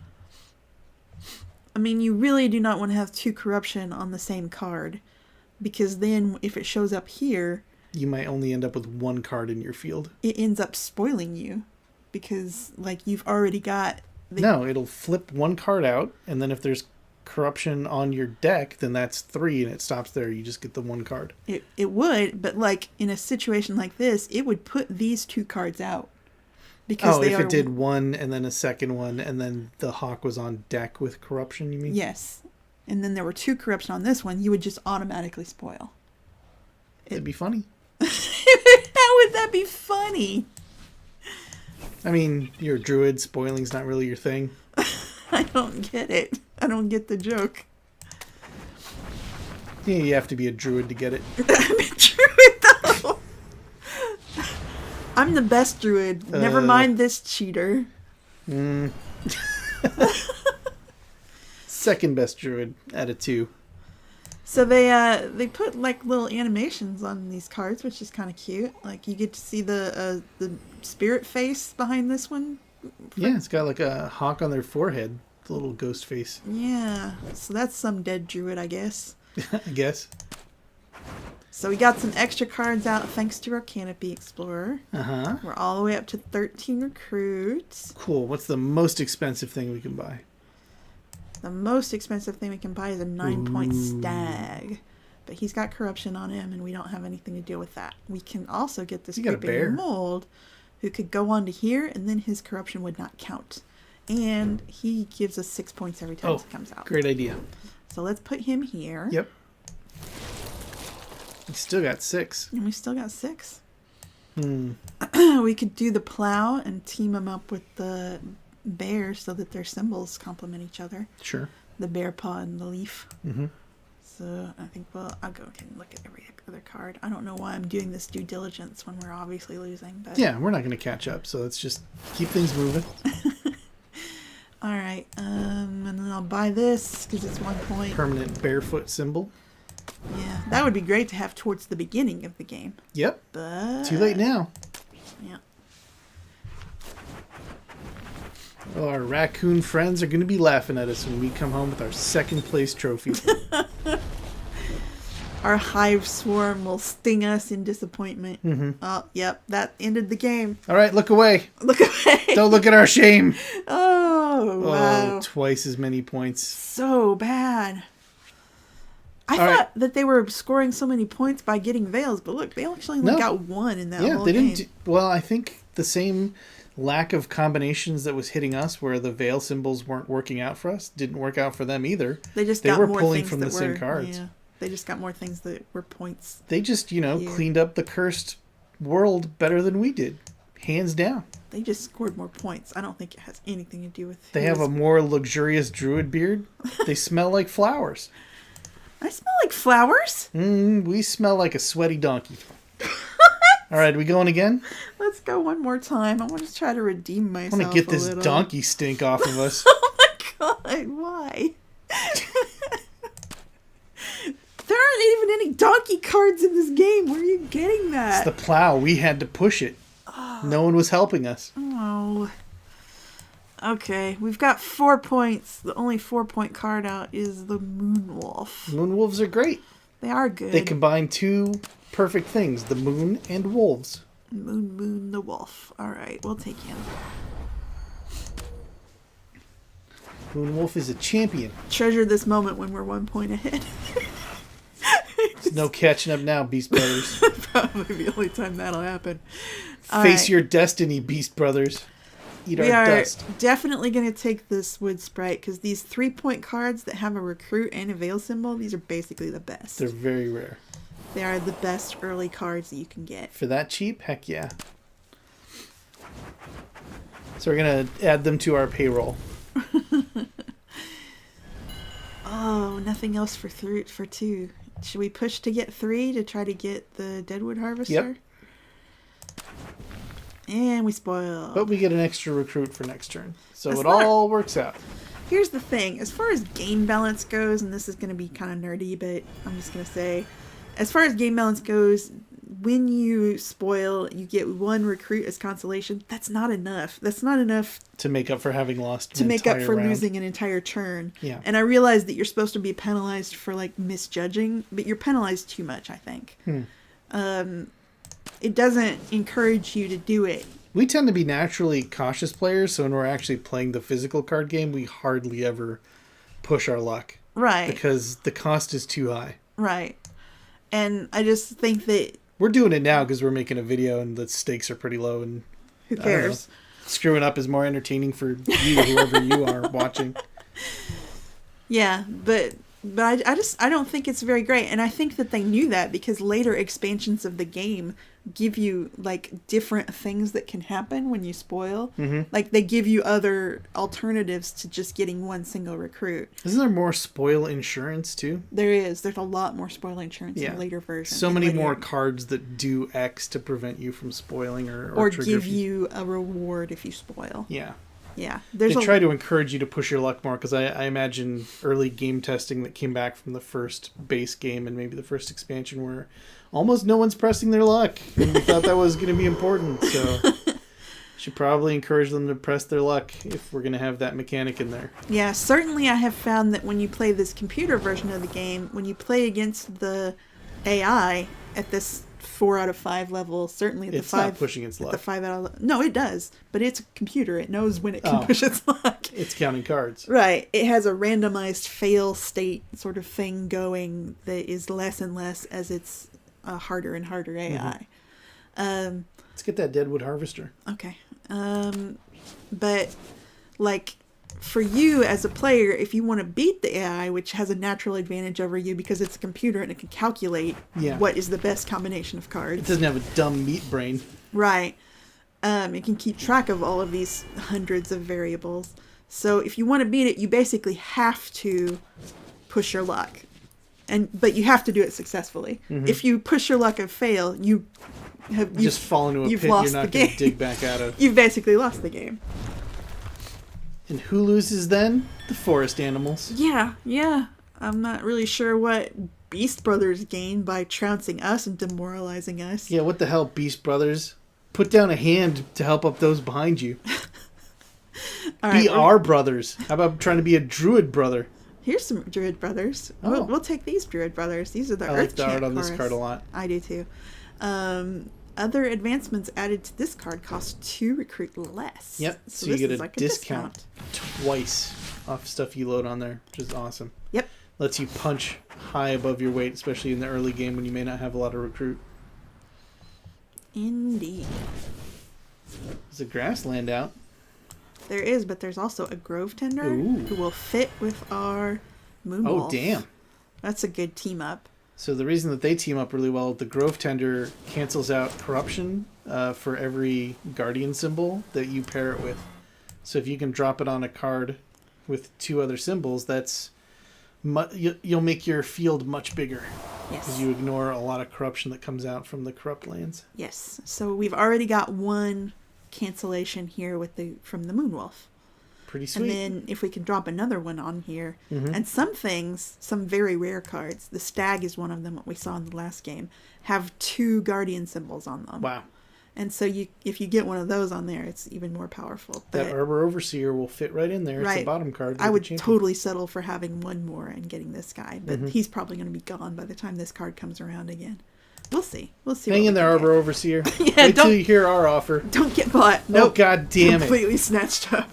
[SPEAKER 2] I mean, you really do not want to have 2 corruption on the same card. Because then, if it shows up here,
[SPEAKER 1] You might only end up with 1 card in your field.
[SPEAKER 2] it ends up spoiling you. Because, like, you've already got...
[SPEAKER 1] No, it'll flip 1 card out, and then if there's corruption on your deck, then that's 3, and it stops there. You just get the 1 card.
[SPEAKER 2] It would, but, like, in a situation like this, it would put these 2 cards out. Because
[SPEAKER 1] Oh,
[SPEAKER 2] they
[SPEAKER 1] if
[SPEAKER 2] are...
[SPEAKER 1] it did 1, and then a second one, and then the hawk was on deck with corruption, you mean?
[SPEAKER 2] Yes. And then there were 2 corruption on this one, you would just automatically spoil.
[SPEAKER 1] It'd be funny.
[SPEAKER 2] How would that be funny?
[SPEAKER 1] I mean, you're a druid. Spoiling's not really your thing.
[SPEAKER 2] I don't get it. I don't get the joke.
[SPEAKER 1] Yeah, you have to be a druid to get it.
[SPEAKER 2] I'm a druid, though. I'm the best druid. Never mind this cheater.
[SPEAKER 1] Second best druid out of 2.
[SPEAKER 2] So they put like little animations on these cards, which is kind of cute. Like you get to see the spirit face behind this one.
[SPEAKER 1] Yeah, it's got like a hawk on their forehead. The little ghost face.
[SPEAKER 2] Yeah, so that's some dead druid, I guess.
[SPEAKER 1] I guess.
[SPEAKER 2] So we got some extra cards out thanks to our Canopy Explorer.
[SPEAKER 1] Uh-huh.
[SPEAKER 2] We're all the way up to 13 recruits.
[SPEAKER 1] Cool. What's the most expensive thing we can buy?
[SPEAKER 2] The most expensive thing we can buy is a 9-point stag. But he's got corruption on him, and we don't have anything to deal with that. We can also get this creeping mold who could go on to here, and then his corruption would not count. And he gives us 6 points every time it comes out.
[SPEAKER 1] Great idea.
[SPEAKER 2] So let's put him here.
[SPEAKER 1] Yep. We still got 6.
[SPEAKER 2] And we still got 6. We could do the plow and team them up with the bear so that their symbols complement each other.
[SPEAKER 1] Sure.
[SPEAKER 2] The bear paw and the leaf.
[SPEAKER 1] Mm-hmm.
[SPEAKER 2] So I think, I'll go and look at every other card. I don't know why I'm doing this due diligence when we're obviously losing. But
[SPEAKER 1] yeah, we're not going to catch up, so let's just keep things moving.
[SPEAKER 2] All right, and then I'll buy this because it's 1 point.
[SPEAKER 1] Permanent barefoot symbol.
[SPEAKER 2] Yeah, that would be great to have towards the beginning of the game.
[SPEAKER 1] Yep.
[SPEAKER 2] But
[SPEAKER 1] too late now.
[SPEAKER 2] Yeah.
[SPEAKER 1] Well, our raccoon friends are going to be laughing at us when we come home with our second place trophy.
[SPEAKER 2] Our hive swarm will sting us in disappointment.
[SPEAKER 1] Mm-hmm.
[SPEAKER 2] Oh, yep, that ended the game.
[SPEAKER 1] All right, look away.
[SPEAKER 2] Look away.
[SPEAKER 1] Don't look at our shame.
[SPEAKER 2] Oh, wow.
[SPEAKER 1] Oh, twice as many points.
[SPEAKER 2] So bad. I
[SPEAKER 1] All
[SPEAKER 2] thought that they were scoring so many points by getting veils, but look, they actually only got 1 in that whole
[SPEAKER 1] they
[SPEAKER 2] game.
[SPEAKER 1] didn't. Well, I think the same lack of combinations that was hitting us, where the veil symbols weren't working out for us, didn't work out for them either.
[SPEAKER 2] They just
[SPEAKER 1] they
[SPEAKER 2] got
[SPEAKER 1] were
[SPEAKER 2] more
[SPEAKER 1] pulling
[SPEAKER 2] things
[SPEAKER 1] from
[SPEAKER 2] that
[SPEAKER 1] the same cards.
[SPEAKER 2] Yeah, they just got more things that were points.
[SPEAKER 1] They just, cleaned up the cursed world better than we did, hands down.
[SPEAKER 2] They just scored more points. I don't think it has anything to do with.
[SPEAKER 1] They have a more luxurious druid beard. They smell like flowers.
[SPEAKER 2] I smell like flowers.
[SPEAKER 1] We smell like a sweaty donkey. All right, we going again?
[SPEAKER 2] Let's go one more time. I want to try to redeem myself.
[SPEAKER 1] I want to get this donkey stink off of us.
[SPEAKER 2] Oh my god, why? There aren't even any donkey cards in this game. Where are you getting that?
[SPEAKER 1] It's the plow. We had to push it. No one was helping us.
[SPEAKER 2] Oh. Okay, we've got 4 points. The only 4-point card out is the Moonwolf.
[SPEAKER 1] Moonwolves are great.
[SPEAKER 2] They are good.
[SPEAKER 1] They combine 2 perfect things, the moon and wolves.
[SPEAKER 2] Moon, the wolf. All right, we'll take him.
[SPEAKER 1] Moonwolf is a champion.
[SPEAKER 2] Treasure this moment when we're 1 point ahead.
[SPEAKER 1] There's no catching up now, Beast Brothers.
[SPEAKER 2] Probably the only time that'll happen.
[SPEAKER 1] Face your destiny, Beast Brothers. Eat
[SPEAKER 2] we
[SPEAKER 1] our
[SPEAKER 2] are
[SPEAKER 1] dust.
[SPEAKER 2] definitely going to take this wood sprite because these 3-point cards that have a recruit and a veil symbol, these are basically the best.
[SPEAKER 1] They're very rare.
[SPEAKER 2] They are the best early cards that you can get.
[SPEAKER 1] For that cheap? Heck yeah. So we're going to add them to our payroll.
[SPEAKER 2] Oh, nothing else for 2. Should we push to get 3 to try to get the Deadwood Harvester?
[SPEAKER 1] Yep.
[SPEAKER 2] And we spoil.
[SPEAKER 1] But we get an extra recruit for next turn. So it all works out.
[SPEAKER 2] Here's the thing. As far as game balance goes, and this is going to be kind of nerdy, but I'm just going to say, as far as game balance goes, when you spoil, you get 1 recruit as consolation. That's not enough. That's not enough
[SPEAKER 1] to make up for having lost
[SPEAKER 2] to make up for losing an entire turn.
[SPEAKER 1] Yeah.
[SPEAKER 2] And I realize that you're supposed to be penalized for like misjudging, but you're penalized too much, I think. It doesn't encourage you to do it.
[SPEAKER 1] We tend to be naturally cautious players, so when we're actually playing the physical card game, we hardly ever push our luck.
[SPEAKER 2] Right.
[SPEAKER 1] Because the cost is too high.
[SPEAKER 2] Right. And I just think that...
[SPEAKER 1] We're doing it now because we're making a video and the stakes are pretty low. And
[SPEAKER 2] who cares?
[SPEAKER 1] Screwing up is more entertaining for you, whoever you are watching.
[SPEAKER 2] Yeah, but But I don't think it's very great. And I think that they knew that because later expansions of the game give you like different things that can happen when you spoil.
[SPEAKER 1] Mm-hmm.
[SPEAKER 2] Like they give you other alternatives to just getting one single recruit.
[SPEAKER 1] Isn't there more spoil insurance too?
[SPEAKER 2] There's a lot more spoil insurance in later versions.
[SPEAKER 1] So many more cards that do X to prevent you from spoiling or trigger
[SPEAKER 2] give you a reward if you spoil.
[SPEAKER 1] Yeah.
[SPEAKER 2] Yeah.
[SPEAKER 1] They try to encourage you to push your luck more because I imagine early game testing that came back from the first base game and maybe the first expansion where almost no one's pressing their luck. And we thought that was going to be important. So should probably encourage them to press their luck if we're going to have that mechanic in there.
[SPEAKER 2] Yeah, certainly I have found that when you play this computer version of the game, when you play against the AI at this 4 out of 5 level, certainly at the 5,
[SPEAKER 1] not pushing its luck.
[SPEAKER 2] The 5 out of, no, it does, but it's a computer. It knows when it can push its luck.
[SPEAKER 1] It's counting cards.
[SPEAKER 2] Right. It has a randomized fail state sort of thing going that is less and less as it's a harder and harder AI.
[SPEAKER 1] Mm-hmm. Let's get that Deadwood Harvester.
[SPEAKER 2] Okay. But like for you as a player, if you want to beat the AI, which has a natural advantage over you because it's a computer and it can calculate what is the best combination of cards.
[SPEAKER 1] It doesn't have a dumb meat brain.
[SPEAKER 2] Right. It can keep track of all of these hundreds of variables. So if you want to beat it, you basically have to push your luck. But you have to do it successfully. Mm-hmm. If you push your luck and fail, you've
[SPEAKER 1] just fall into a pit you're not going to dig back out of.
[SPEAKER 2] You've basically lost the game.
[SPEAKER 1] And who loses then? The forest animals.
[SPEAKER 2] Yeah. I'm not really sure what Beast Brothers gain by trouncing us and demoralizing us.
[SPEAKER 1] Yeah, what the hell, Beast Brothers? Put down a hand to help up those behind you. Be our brothers. How about trying to be a druid brother?
[SPEAKER 2] Here's some druid brothers. Oh. We'll take these druid brothers. These are the Earth
[SPEAKER 1] I like the art on
[SPEAKER 2] chorus.
[SPEAKER 1] this card a lot.
[SPEAKER 2] I do too. Other advancements added to this card cost 2 recruit less.
[SPEAKER 1] Yep. So you get a discount twice off stuff you load on there, which is awesome.
[SPEAKER 2] Yep.
[SPEAKER 1] Lets you punch high above your weight, especially in the early game when you may not have a lot of recruit.
[SPEAKER 2] Indeed.
[SPEAKER 1] There's a grassland out.
[SPEAKER 2] There is, but there's also a grove tender who will fit with our moon wolf.
[SPEAKER 1] Oh, damn.
[SPEAKER 2] That's a good team up.
[SPEAKER 1] So the reason that they team up really well, the grove tender cancels out corruption for every guardian symbol that you pair it with. So if you can drop it on a card with 2 other symbols, that's you'll make your field much bigger.
[SPEAKER 2] Yes.
[SPEAKER 1] Because you ignore a lot of corruption that comes out from the corrupt lands.
[SPEAKER 2] Yes. So we've already got 1 cancellation here from the Moonwolf.
[SPEAKER 1] Pretty sweet.
[SPEAKER 2] And then if we can drop another one on here, and some very rare cards, the stag is one of them, what we saw in the last game, have 2 guardian symbols on them.
[SPEAKER 1] Wow.
[SPEAKER 2] And so if you get one of those on there, it's even more powerful. But
[SPEAKER 1] that Arbor Overseer will fit right in there. It's
[SPEAKER 2] right.
[SPEAKER 1] the bottom card.
[SPEAKER 2] I would totally settle for having 1 more and getting this guy, but he's probably going to be gone by the time this card comes around again. We'll see.
[SPEAKER 1] Hang in there, Arbor Overseer.
[SPEAKER 2] Yeah,
[SPEAKER 1] wait till you hear our offer.
[SPEAKER 2] Don't get bought. Nope.
[SPEAKER 1] Oh, God damn it.
[SPEAKER 2] Completely snatched up.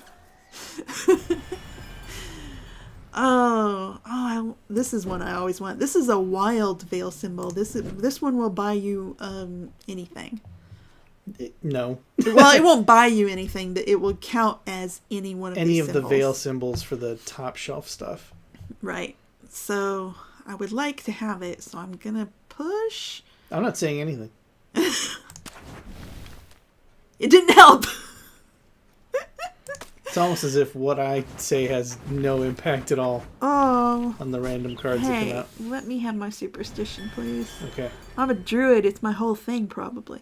[SPEAKER 2] This is one I always want. This is a wild veil symbol. This one will buy you anything.
[SPEAKER 1] No.
[SPEAKER 2] Well, it won't buy you anything, but it will count as any one of these symbols.
[SPEAKER 1] The veil symbols for the top shelf stuff.
[SPEAKER 2] Right. So I would like to have it, so I'm gonna push.
[SPEAKER 1] I'm not saying anything.
[SPEAKER 2] It didn't help.
[SPEAKER 1] It's almost as if what I say has no impact at all on the random cards that come out.
[SPEAKER 2] Let me have my superstition, please.
[SPEAKER 1] Okay.
[SPEAKER 2] I'm a druid. It's my whole thing, probably.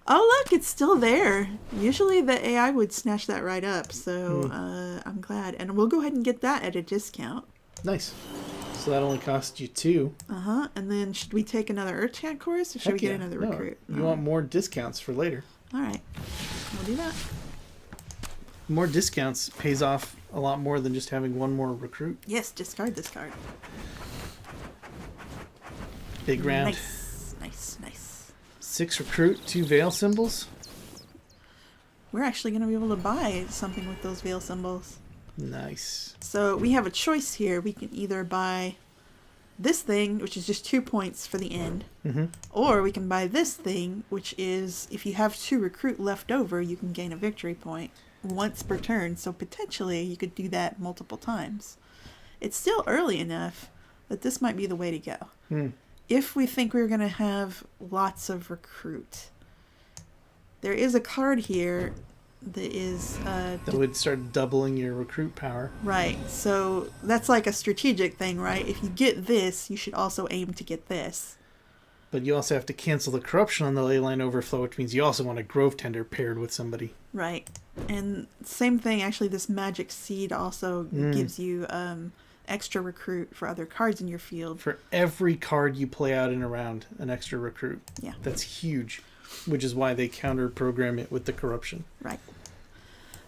[SPEAKER 2] Oh, look, it's still there. Usually the AI would snatch that right up, so I'm glad. And we'll go ahead and get that at a discount.
[SPEAKER 1] Nice. So that only cost you 2.
[SPEAKER 2] Uh-huh. And then should we take another Earthchat chorus, or should we get another recruit?
[SPEAKER 1] You want more discounts for later.
[SPEAKER 2] All right. We'll do that.
[SPEAKER 1] More discounts pays off a lot more than just having 1 more recruit.
[SPEAKER 2] Yes, discard this card.
[SPEAKER 1] Big round.
[SPEAKER 2] Nice.
[SPEAKER 1] 6 recruit, 2 veil symbols.
[SPEAKER 2] We're actually going to be able to buy something with those veil symbols.
[SPEAKER 1] Nice.
[SPEAKER 2] So we have a choice here. We can either buy this thing, which is just 2 points for the end, or we can buy this thing, which is if you have 2 recruit left over, you can gain a victory point. once per turn, so potentially you could do that multiple times. It's still early enough that this might be the way to go. If we think we're going to have lots of recruit. There is a card here that is...
[SPEAKER 1] that would start doubling your recruit power.
[SPEAKER 2] Right, so that's like a strategic thing, right? If you get this, you should also aim to get this.
[SPEAKER 1] But you also have to cancel the corruption on the Leyline Overflow, which means you also want a Grove Tender paired with somebody.
[SPEAKER 2] Right, and same thing, actually, this Magic Seed also gives you extra recruit for other cards in your field.
[SPEAKER 1] For every card you play out in a round, an extra recruit.
[SPEAKER 2] Yeah.
[SPEAKER 1] That's huge, which is why they counter-program it with the corruption.
[SPEAKER 2] Right.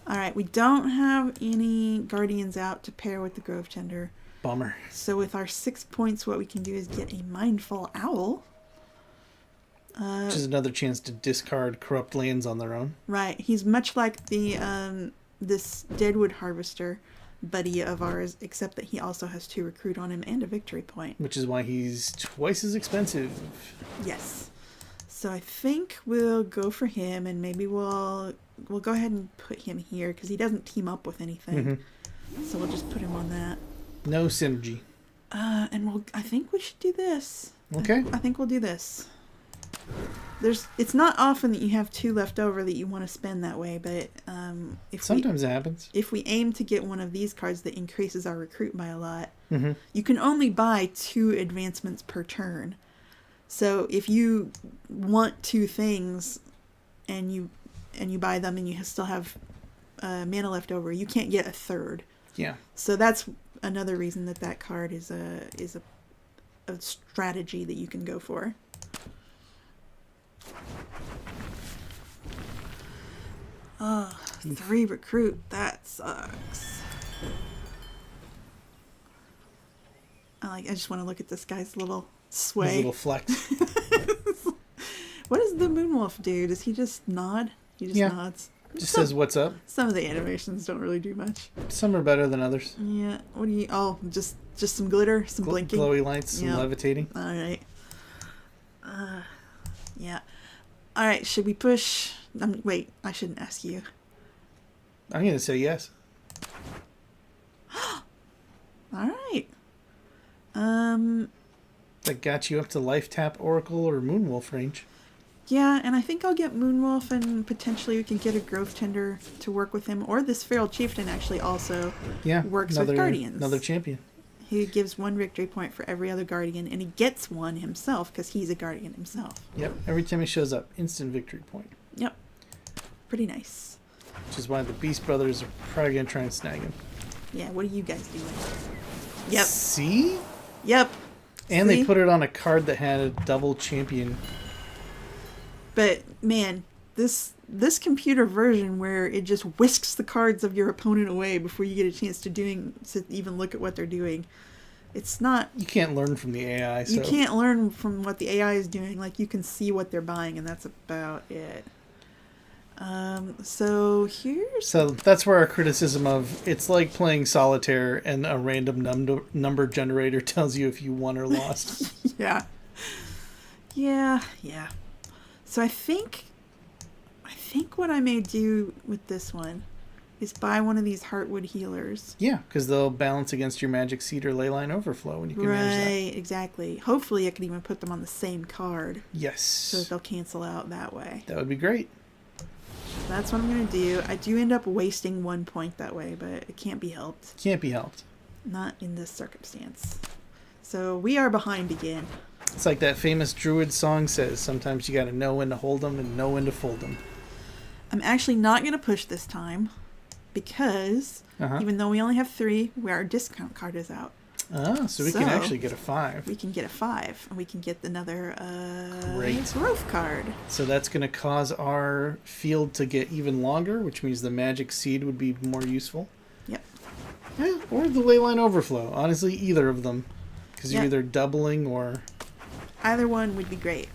[SPEAKER 2] All right, we don't have any Guardians out to pair with the Grove Tender.
[SPEAKER 1] Bummer.
[SPEAKER 2] So with our 6 points, what we can do is get a Mindful Owl.
[SPEAKER 1] Which is another chance to discard corrupt lands on their own.
[SPEAKER 2] Right. He's much like the this Deadwood Harvester buddy of ours, except that he also has 2 recruit on him and a victory point.
[SPEAKER 1] Which is why he's twice as expensive.
[SPEAKER 2] Yes. So I think we'll go for him, and maybe we'll go ahead and put him here because he doesn't team up with anything. So we'll just put him on that.
[SPEAKER 1] No synergy.
[SPEAKER 2] And I think we should do this.
[SPEAKER 1] Okay.
[SPEAKER 2] I think we'll do this. It's not often that you have 2 left over that you want to spend that way, but
[SPEAKER 1] sometimes it happens.
[SPEAKER 2] If we aim to get one of these cards that increases our recruit by a lot, you can only buy 2 advancements per turn. So if you want 2 things and you buy them and you still have mana left over, you can't get a third.
[SPEAKER 1] Yeah.
[SPEAKER 2] So that's another reason that card is a strategy that you can go for. Oh, 3 recruit. That sucks. I just want to look at this guy's little sway.
[SPEAKER 1] His little flex.
[SPEAKER 2] What does the Moonwolf do? Does he just nod? He just nods.
[SPEAKER 1] Just says, what's up?
[SPEAKER 2] Some of the animations don't really do much.
[SPEAKER 1] Some are better than others.
[SPEAKER 2] Yeah. What do you... Oh, just some glitter? Some blinking?
[SPEAKER 1] Glowy lights, some levitating.
[SPEAKER 2] All right. Yeah. All right, should we push... wait, I shouldn't ask you.
[SPEAKER 1] I'm going to say yes.
[SPEAKER 2] All right.
[SPEAKER 1] That got you up to Life Tap, Oracle, or Moonwolf range.
[SPEAKER 2] Yeah, and I think I'll get Moonwolf, and potentially we can get a Grove Tender to work with him. Or this Feral Chieftain actually also works with Guardians.
[SPEAKER 1] Another champion.
[SPEAKER 2] He gives 1 victory point for every other Guardian, and he gets 1 himself because he's a Guardian himself.
[SPEAKER 1] Yep, every time he shows up, instant victory point.
[SPEAKER 2] Yep. Pretty nice.
[SPEAKER 1] Which is why the Beast Brothers are probably going to try and snag him.
[SPEAKER 2] Yeah, what are you guys doing? Yep.
[SPEAKER 1] See?
[SPEAKER 2] Yep.
[SPEAKER 1] And they put it on a card that had a double champion.
[SPEAKER 2] But, man, this computer version where it just whisks the cards of your opponent away before you get a chance to even look at what they're doing. It's not...
[SPEAKER 1] You can't learn from the AI. So.
[SPEAKER 2] You can't learn from what the AI is doing. Like, you can see what they're buying, and that's about it. So
[SPEAKER 1] that's where our criticism of it's like playing solitaire and a random number generator tells you if you won or lost.
[SPEAKER 2] Yeah. So I think what I may do with this one is buy one of these Heartwood Healers.
[SPEAKER 1] Yeah, because they'll balance against your Magic Seed or Leyline Overflow when you can manage that.
[SPEAKER 2] Right, exactly. Hopefully I can even put them on the same card.
[SPEAKER 1] Yes.
[SPEAKER 2] So that they'll cancel out that way.
[SPEAKER 1] That would be great.
[SPEAKER 2] That's what I'm going to do. I do end up wasting 1 point that way, but it can't be helped.
[SPEAKER 1] Can't be helped.
[SPEAKER 2] Not in this circumstance. So we are behind again.
[SPEAKER 1] It's like that famous Druid song says, sometimes you got to know when to hold them and know when to fold them.
[SPEAKER 2] I'm actually not going to push this time because even though we only have 3, our discount card is out.
[SPEAKER 1] So we can actually get a 5.
[SPEAKER 2] We can get a 5, and we can get another
[SPEAKER 1] Great.
[SPEAKER 2] growth card.
[SPEAKER 1] So that's going to cause our field to get even longer, which means the Magic Seed would be more useful.
[SPEAKER 2] Yep.
[SPEAKER 1] Yeah, or the Leyline Overflow. Honestly, either of them. Because you're either doubling or...
[SPEAKER 2] Either one would be great.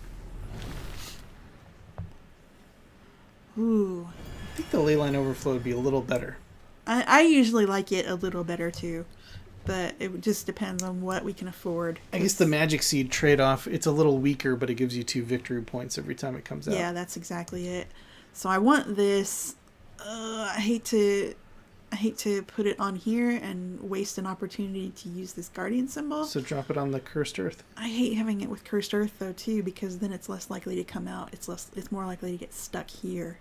[SPEAKER 2] Ooh.
[SPEAKER 1] I think the Leyline Overflow would be a little better.
[SPEAKER 2] I usually like it a little better, too. But it just depends on what we can afford.
[SPEAKER 1] I guess the Magic Seed trade-off, it's a little weaker, but it gives you 2 victory points every time it comes out.
[SPEAKER 2] Yeah, that's exactly it. So I want this, I hate to put it on here and waste an opportunity to use this guardian symbol.
[SPEAKER 1] So drop it on the cursed earth.
[SPEAKER 2] I hate having it with cursed earth though too, because then it's less likely to come out. It's more likely to get stuck here.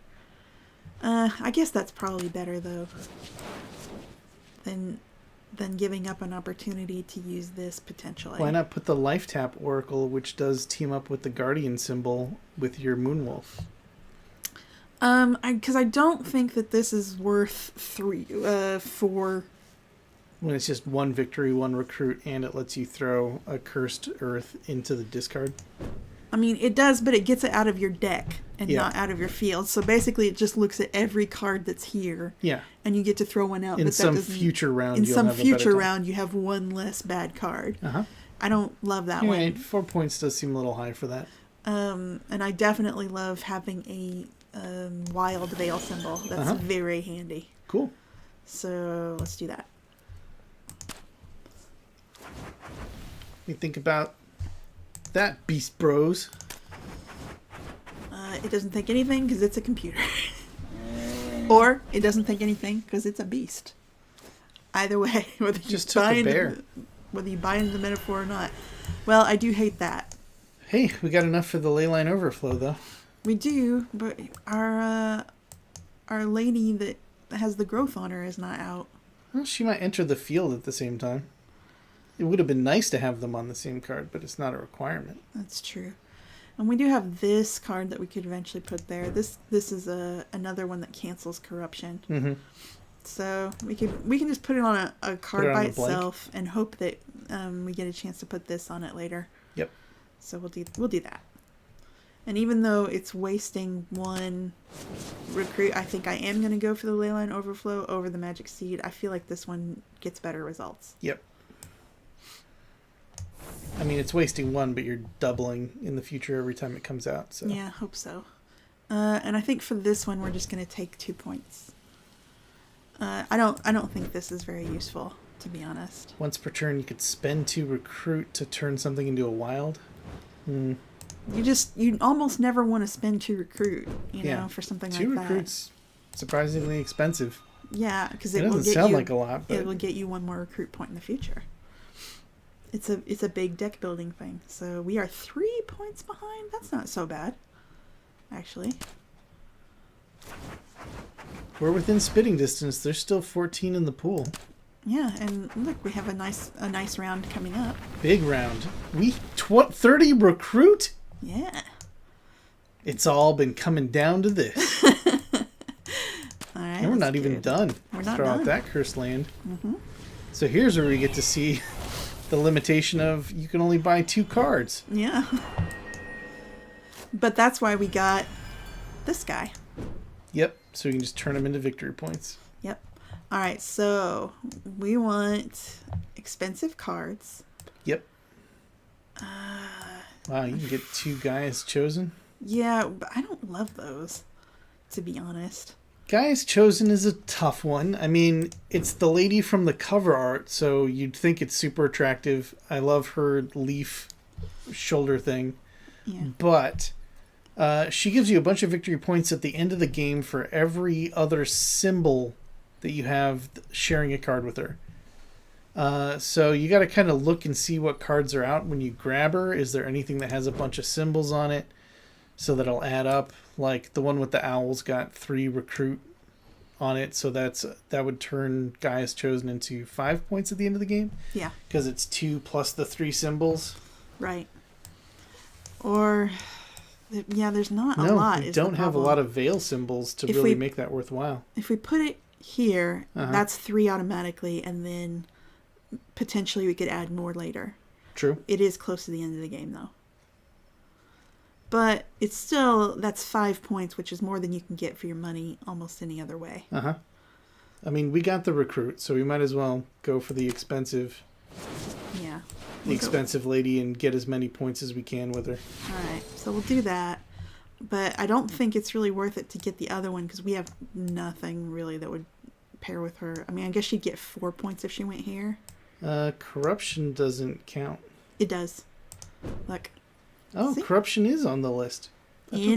[SPEAKER 2] I guess that's probably better though than giving up an opportunity to use this potentially.
[SPEAKER 1] Why not put the life tap oracle, which does team up with the guardian symbol with your moonwolf?
[SPEAKER 2] Because I don't think that this is worth 4.
[SPEAKER 1] When it's just 1 victory, 1 recruit, and it lets you throw a cursed earth into the discard.
[SPEAKER 2] I mean, it does, but it gets it out of your deck and
[SPEAKER 1] Yeah.
[SPEAKER 2] not out of your field. So basically, it just looks at every card that's here.
[SPEAKER 1] Yeah.
[SPEAKER 2] And you get to throw one out.
[SPEAKER 1] In
[SPEAKER 2] but
[SPEAKER 1] some
[SPEAKER 2] that doesn't,
[SPEAKER 1] future round,
[SPEAKER 2] in
[SPEAKER 1] you'll
[SPEAKER 2] some
[SPEAKER 1] have a better
[SPEAKER 2] future
[SPEAKER 1] time.
[SPEAKER 2] round, you have 1 less bad card.
[SPEAKER 1] Uh-huh.
[SPEAKER 2] I don't love that
[SPEAKER 1] Anyway,
[SPEAKER 2] one.
[SPEAKER 1] 4 points does seem a little high for that.
[SPEAKER 2] And I definitely love having a wild veil symbol. That's very handy.
[SPEAKER 1] Cool.
[SPEAKER 2] So let's do that.
[SPEAKER 1] You think about that, Beast Bros.
[SPEAKER 2] It doesn't think anything because it's a computer. Or it doesn't think anything because it's a beast. Either way, whether you
[SPEAKER 1] Just took a bear.
[SPEAKER 2] Whether you buy into the metaphor or not. Well, I do hate that.
[SPEAKER 1] Hey, we got enough for the leyline overflow, though.
[SPEAKER 2] We do, but our lady that has the growth on her is not out.
[SPEAKER 1] Well, she might enter the field at the same time. It would have been nice to have them on the same card, but it's not a requirement.
[SPEAKER 2] That's true. And we do have this card that we could eventually put there. This is another one that cancels corruption.
[SPEAKER 1] Mm-hmm.
[SPEAKER 2] So we can just put it on a card
[SPEAKER 1] on
[SPEAKER 2] by
[SPEAKER 1] the blank.
[SPEAKER 2] itself and hope that we get a chance to put this on it later.
[SPEAKER 1] Yep.
[SPEAKER 2] So we'll do that. And even though it's wasting 1 recruit, I think I am going to go for the Leyline Overflow over the Magic Seed. I feel like this one gets better results.
[SPEAKER 1] Yep. I mean, it's wasting 1, but you're doubling in the future every time it comes out. So
[SPEAKER 2] Yeah, hope so. And I think for this one, we're just going to take 2 points. I don't think this is very useful, to be honest.
[SPEAKER 1] Once per turn, you could spend 2 recruit to turn something into a wild.
[SPEAKER 2] You almost never want to spend 2 recruit, you know, for something like that.
[SPEAKER 1] 2 recruits, surprisingly expensive.
[SPEAKER 2] Yeah, because
[SPEAKER 1] It
[SPEAKER 2] it will
[SPEAKER 1] doesn't
[SPEAKER 2] get
[SPEAKER 1] sound
[SPEAKER 2] you,
[SPEAKER 1] like a lot, but
[SPEAKER 2] it will get you 1 more recruit point in the future. It's a big deck building thing. So we are 3 points behind. That's not so bad, actually.
[SPEAKER 1] we're within spitting distance. There's still 14 in the pool.
[SPEAKER 2] Yeah, and look, we have a nice round coming up.
[SPEAKER 1] Big round. 30 recruit?
[SPEAKER 2] Yeah.
[SPEAKER 1] It's all been coming down to this.
[SPEAKER 2] All right.
[SPEAKER 1] And we're not
[SPEAKER 2] that's
[SPEAKER 1] even
[SPEAKER 2] good.
[SPEAKER 1] done.
[SPEAKER 2] We're not
[SPEAKER 1] Throw
[SPEAKER 2] done.
[SPEAKER 1] out that cursed land.
[SPEAKER 2] Mm-hmm.
[SPEAKER 1] So here's where we get to see the limitation of you can only buy 2 cards.
[SPEAKER 2] Yeah. But that's why we got this guy.
[SPEAKER 1] Yep. So you can just turn them into victory points.
[SPEAKER 2] Yep. All right, so we want expensive cards.
[SPEAKER 1] Yep. Wow, you can get 2 guys chosen.
[SPEAKER 2] Yeah, but I don't love those, to be honest.
[SPEAKER 1] Guys chosen is a tough one. I mean, it's the lady from the cover art, so you'd think it's super attractive. I love her leaf shoulder thing.
[SPEAKER 2] Yeah.
[SPEAKER 1] But she gives you a bunch of victory points at the end of the game for every other symbol that you have sharing a card with her. So you got to kind of look and see what cards are out when you grab her. Is there anything that has a bunch of symbols on it so that it'll add up? Like the one with the owls got 3 recruit on it, so that would turn Gaia's Chosen into 5 points at the end of the game.
[SPEAKER 2] Yeah.
[SPEAKER 1] Because it's 2 plus the 3 symbols.
[SPEAKER 2] Right. Or, yeah, there's not a
[SPEAKER 1] No,
[SPEAKER 2] lot.
[SPEAKER 1] you don't have a lot of veil symbols to really make that worthwhile.
[SPEAKER 2] If we put it here,
[SPEAKER 1] Uh-huh.
[SPEAKER 2] that's 3 automatically, and then potentially we could add more later.
[SPEAKER 1] True.
[SPEAKER 2] It is close to the end of the game, though. But it's still, that's 5 points, which is more than you can get for your money almost any other way.
[SPEAKER 1] Uh-huh. I mean, we got the recruit, so we might as well go for the expensive lady and get as many points as we can with her.
[SPEAKER 2] Alright, so we'll do that. But I don't think it's really worth it to get the other one, because we have nothing really that would pair with her. I mean, I guess she'd get 4 points if she went here.
[SPEAKER 1] Corruption doesn't count.
[SPEAKER 2] It does. Look.
[SPEAKER 1] Oh,
[SPEAKER 2] See?
[SPEAKER 1] corruption is on the list. I thought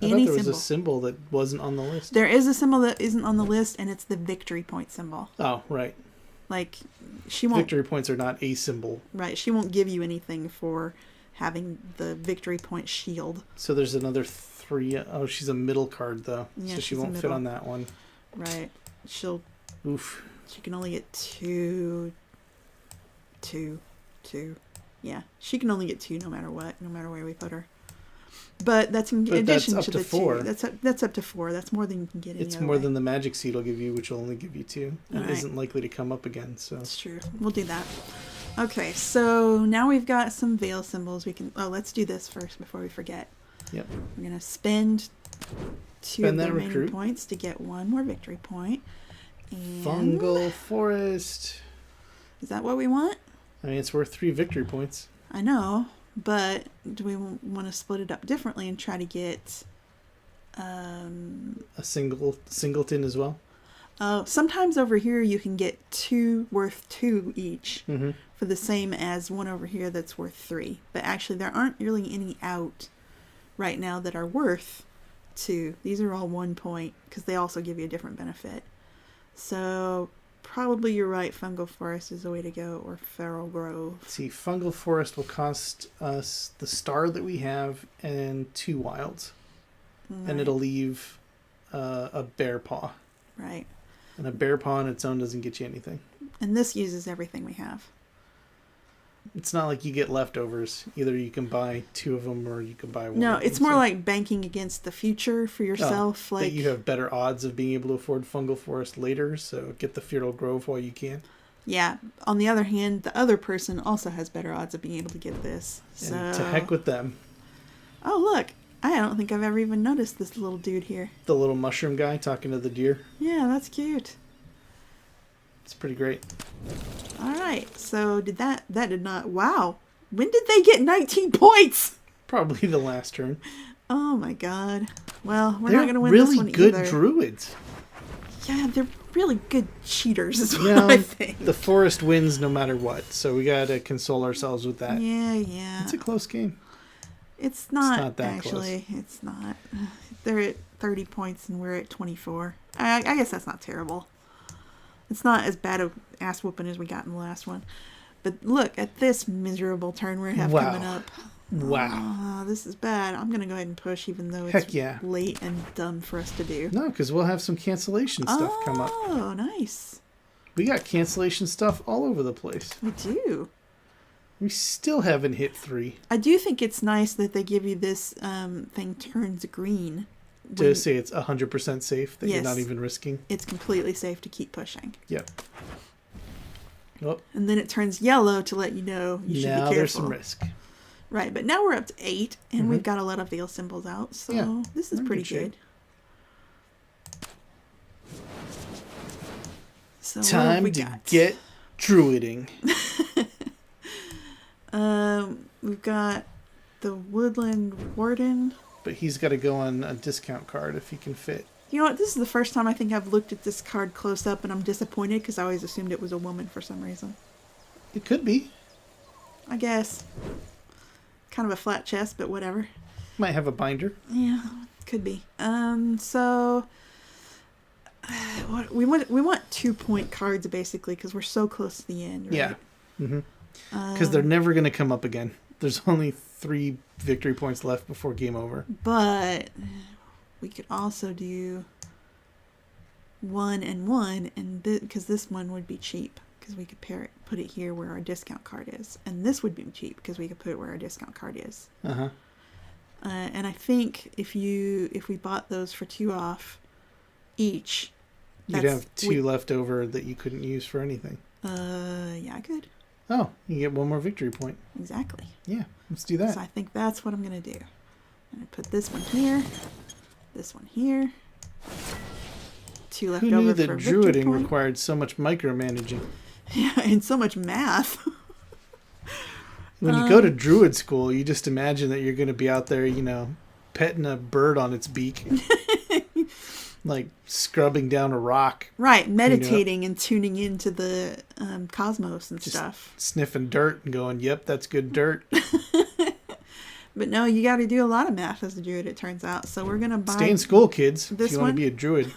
[SPEAKER 1] there was a symbol that wasn't on the list.
[SPEAKER 2] There is a symbol that isn't on the list, and it's the victory point symbol.
[SPEAKER 1] Oh, right.
[SPEAKER 2] Like, she won't...
[SPEAKER 1] Victory points are not a symbol.
[SPEAKER 2] Right, she won't give you anything for having the victory point shield.
[SPEAKER 1] So there's another 3. Oh, she's a middle card, though.
[SPEAKER 2] Yeah,
[SPEAKER 1] so she won't fit on that one.
[SPEAKER 2] Right.
[SPEAKER 1] Oof.
[SPEAKER 2] She can only get 2. Yeah, she can only get 2 no matter what, no matter where we put her. But that's in addition to the 4. 2. That's up to 4. That's more than you can get.
[SPEAKER 1] It's more than the magic seed will give you, which will only give you 2, and isn't likely to come up again. So
[SPEAKER 2] that's true. We'll do that. Okay, so now we've got some veil symbols. We can. Oh, let's do this first before we forget.
[SPEAKER 1] Yep.
[SPEAKER 2] We're gonna spend 2 of the remaining
[SPEAKER 1] recruit
[SPEAKER 2] points to get 1 more victory point. And
[SPEAKER 1] Fungal Forest.
[SPEAKER 2] Is that what we want?
[SPEAKER 1] I mean, it's worth 3 victory points.
[SPEAKER 2] I know, but do we want to split it up differently and try to get
[SPEAKER 1] a singleton as well?
[SPEAKER 2] Sometimes over here you can get 2 worth 2 each for the same as one over here that's worth 3. But actually there aren't really any out right now that are worth 2. These are all 1 point because they also give you a different benefit. So probably you're right, Fungal Forest is the way to go, or Feral Grove.
[SPEAKER 1] See, Fungal Forest will cost us the star that we have and 2 wilds. Right. And it'll leave a bear paw.
[SPEAKER 2] Right.
[SPEAKER 1] And a bear paw on its own doesn't get you anything.
[SPEAKER 2] And this uses everything we have.
[SPEAKER 1] It's not like you get leftovers. Either you can buy 2 of them or you can buy 1.
[SPEAKER 2] No, it's more like banking against the future for yourself.
[SPEAKER 1] That you have better odds of being able to afford Fungal Forest later, so get the Feral Grove while you can.
[SPEAKER 2] Yeah. On the other hand, the other person also has better odds of being able to get this. So
[SPEAKER 1] and to heck with them.
[SPEAKER 2] Oh, look. I don't think I've ever even noticed this little dude here.
[SPEAKER 1] The little mushroom guy talking to the deer.
[SPEAKER 2] Yeah, that's cute.
[SPEAKER 1] It's pretty great.
[SPEAKER 2] All right. So that did not... Wow. When did they get 19 points?
[SPEAKER 1] Probably the last turn.
[SPEAKER 2] Oh, my God. Well, we're not going to win
[SPEAKER 1] really
[SPEAKER 2] this one
[SPEAKER 1] good
[SPEAKER 2] either.
[SPEAKER 1] druids.
[SPEAKER 2] Yeah, they're really good cheaters is what I think.
[SPEAKER 1] The forest wins no matter what, so we got to console ourselves with that.
[SPEAKER 2] Yeah.
[SPEAKER 1] It's a close game.
[SPEAKER 2] It's not
[SPEAKER 1] that
[SPEAKER 2] actually.
[SPEAKER 1] close.
[SPEAKER 2] It's not. They're at 30 points and we're at 24. I guess that's not terrible. It's not as bad a ass whooping as we got in the last one. But look at this miserable turn we have coming up.
[SPEAKER 1] Wow.
[SPEAKER 2] This is bad. I'm going to go ahead and push even though it's late and dumb for us to do.
[SPEAKER 1] No, because we'll have some cancellation stuff come up.
[SPEAKER 2] Oh, nice.
[SPEAKER 1] We got cancellation stuff all over the place.
[SPEAKER 2] We do.
[SPEAKER 1] We still haven't hit 3.
[SPEAKER 2] I do think it's nice that they give you this thing turns green.
[SPEAKER 1] To say it's 100% safe, that you're not even risking.
[SPEAKER 2] It's completely safe to keep pushing.
[SPEAKER 1] Yep. Oh.
[SPEAKER 2] And then it turns yellow to let you know you should be careful. Now
[SPEAKER 1] there's some risk.
[SPEAKER 2] Right, but now we're up to 8, and we've got a lot of veil symbols out, so this is pretty good. So
[SPEAKER 1] time to get druiding.
[SPEAKER 2] We've got the Woodland Warden.
[SPEAKER 1] But he's got to go on a discount card if he can fit.
[SPEAKER 2] You know what? This is the first time I think I've looked at this card close up, and I'm disappointed because I always assumed it was a woman for some reason.
[SPEAKER 1] It could be.
[SPEAKER 2] I guess. Kind of a flat chest, but whatever.
[SPEAKER 1] Might have a binder.
[SPEAKER 2] Yeah, could be. So we want 2-point cards basically because we're so close to the end. Right?
[SPEAKER 1] Yeah. Because they're never going to come up again. There's only 3 victory points left before game over.
[SPEAKER 2] But we could also do 1 and 1, and because this one would be cheap because we could put it here where our discount card is, and this would be cheap because we could put it where our discount card is. And I think if we bought those for 2 off each,
[SPEAKER 1] you'd have 2 left over that you couldn't use for anything.
[SPEAKER 2] Yeah, I could.
[SPEAKER 1] Oh, you get 1 more victory point.
[SPEAKER 2] Exactly.
[SPEAKER 1] Yeah, let's do that.
[SPEAKER 2] So I think that's what I'm going to do. I'm going to put this one here, this one here. 2 left over. Who knew that
[SPEAKER 1] druiding required so much micromanaging?
[SPEAKER 2] Yeah, and so much math.
[SPEAKER 1] When you go to druid school, you just imagine that you're going to be out there, petting a bird on its beak. Like scrubbing down a rock.
[SPEAKER 2] Right, meditating and tuning into the cosmos and
[SPEAKER 1] just
[SPEAKER 2] stuff.
[SPEAKER 1] Sniffing dirt and going, yep, that's good dirt.
[SPEAKER 2] But no, you got to do a lot of math as a druid, it turns out. So we're going to buy...
[SPEAKER 1] Stay in school, kids, if
[SPEAKER 2] this
[SPEAKER 1] you want
[SPEAKER 2] one?
[SPEAKER 1] to be a druid.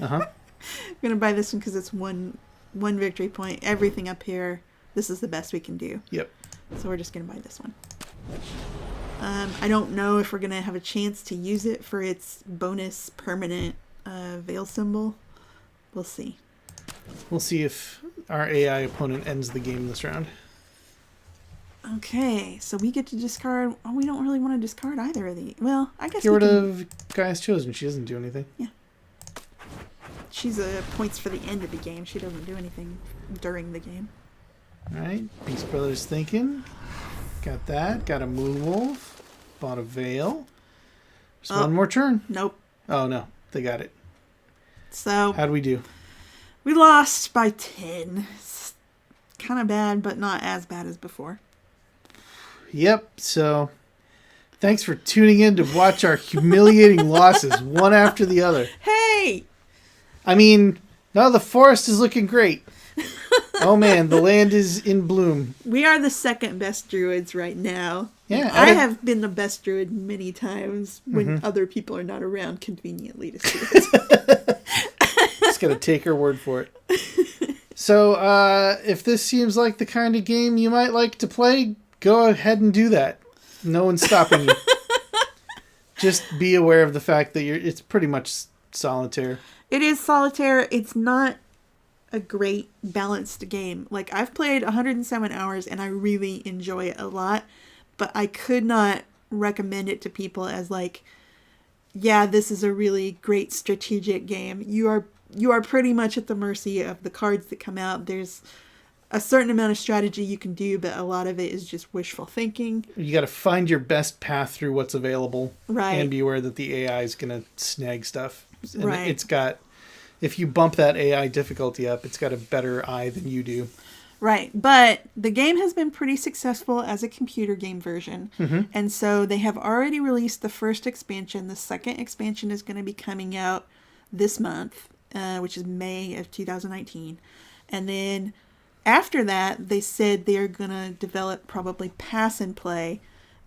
[SPEAKER 1] Uh-huh.
[SPEAKER 2] I'm going to buy this one because it's one victory point. Everything up here, this is the best we can do.
[SPEAKER 1] Yep.
[SPEAKER 2] So we're just going to buy this one. I don't know if we're going to have a chance to use it for its bonus permanent veil symbol. We'll see.
[SPEAKER 1] We'll see if our AI opponent ends the game this round.
[SPEAKER 2] Okay, so we get to discard... Oh, we don't really want to discard either of these. Well, I guess
[SPEAKER 1] Get
[SPEAKER 2] we
[SPEAKER 1] rid
[SPEAKER 2] can...
[SPEAKER 1] of Gaia's Chosen. She doesn't do anything.
[SPEAKER 2] Yeah. She's points for the end of the game. She doesn't do anything during the game.
[SPEAKER 1] All right. Beast Brothers thinking. Got that. Got a Moonwolf. Bought a Veil. There's one more turn.
[SPEAKER 2] Nope.
[SPEAKER 1] Oh, no. They got it.
[SPEAKER 2] So...
[SPEAKER 1] How'd we do?
[SPEAKER 2] We lost by 10. It's kind of bad, but not as bad as before.
[SPEAKER 1] Yep. So, thanks for tuning in to watch our humiliating losses, one after the other.
[SPEAKER 2] Hey!
[SPEAKER 1] I mean, no, the forest is looking great. Oh man, the land is in bloom.
[SPEAKER 2] We are the second best druids right now.
[SPEAKER 1] Yeah,
[SPEAKER 2] I have been the best druid many times when other people are not around conveniently to see it.
[SPEAKER 1] Just gotta take her word for it. So, if this seems like the kind of game you might like to play, go ahead and do that. No one's stopping you. Just be aware of the fact that it's pretty much solitaire.
[SPEAKER 2] It is solitaire. It's not a great balanced game. Like, I've played 107 hours and I really enjoy it a lot, but I could not recommend it to people as like, yeah, this is a really great strategic game. You are pretty much at the mercy of the cards that come out. There's a certain amount of strategy you can do, but a lot of it is just wishful thinking.
[SPEAKER 1] You got to find your best path through what's available,
[SPEAKER 2] Right?
[SPEAKER 1] And be aware that the AI is going to snag stuff. And
[SPEAKER 2] Right.
[SPEAKER 1] It's got, if you bump that AI difficulty up, it's got a better eye than you do.
[SPEAKER 2] Right. But the game has been pretty successful as a computer game version. And so they have already released the first expansion. The second expansion is going to be coming out this month, which is May of 2019. And then after that, they said they're going to develop probably pass and play.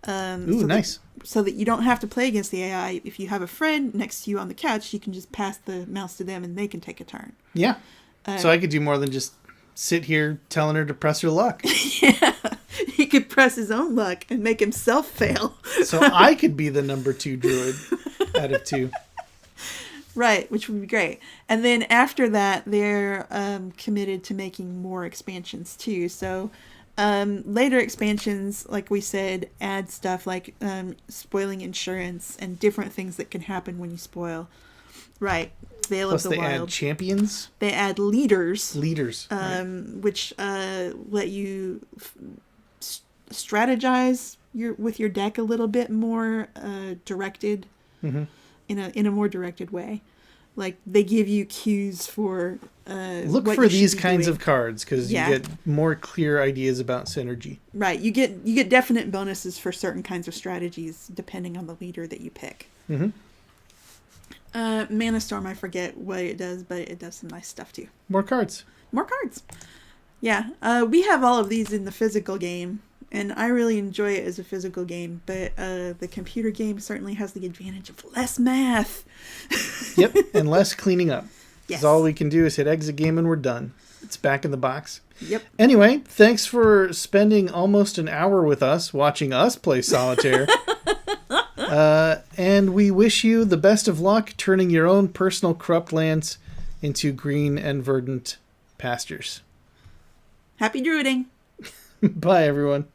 [SPEAKER 1] Ooh, nice.
[SPEAKER 2] So that you don't have to play against the AI. If you have a friend next to you on the couch, you can just pass the mouse to them and they can take a turn.
[SPEAKER 1] Yeah. So I could do more than just sit here telling her to press her luck.
[SPEAKER 2] Yeah. He could press his own luck and make himself fail.
[SPEAKER 1] So I could be the number 2 druid out of 2.
[SPEAKER 2] Right, which would be great. And then after that, they're committed to making more expansions too. So later expansions, like we said, add stuff like spoiling insurance and different things that can happen when you spoil. Right. Veil
[SPEAKER 1] Plus
[SPEAKER 2] of the
[SPEAKER 1] they
[SPEAKER 2] Wild.
[SPEAKER 1] add champions.
[SPEAKER 2] They add leaders.
[SPEAKER 1] Right.
[SPEAKER 2] Which let you strategize with your deck a little bit more directed. In a more directed way. Like, they give you cues for
[SPEAKER 1] look
[SPEAKER 2] what
[SPEAKER 1] for
[SPEAKER 2] you should
[SPEAKER 1] these
[SPEAKER 2] be
[SPEAKER 1] kinds
[SPEAKER 2] doing.
[SPEAKER 1] of cards because
[SPEAKER 2] Yeah.
[SPEAKER 1] you get more clear ideas about synergy.
[SPEAKER 2] Right, you get definite bonuses for certain kinds of strategies depending on the leader that you pick. Mana Storm, I forget what it does, but it does some nice stuff too.
[SPEAKER 1] More cards.
[SPEAKER 2] More cards. Yeah, we have all of these in the physical game, and I really enjoy it as a physical game, but the computer game certainly has the advantage of less math.
[SPEAKER 1] Yep, and less cleaning up.
[SPEAKER 2] Yes.
[SPEAKER 1] 'Cause all we can do is hit exit game and we're done. It's back in the box.
[SPEAKER 2] Yep.
[SPEAKER 1] Anyway, thanks for spending almost an hour with us, watching us play solitaire. And we wish you the best of luck turning your own personal corrupt lands into green and verdant pastures.
[SPEAKER 2] Happy druiding!
[SPEAKER 1] Bye, everyone.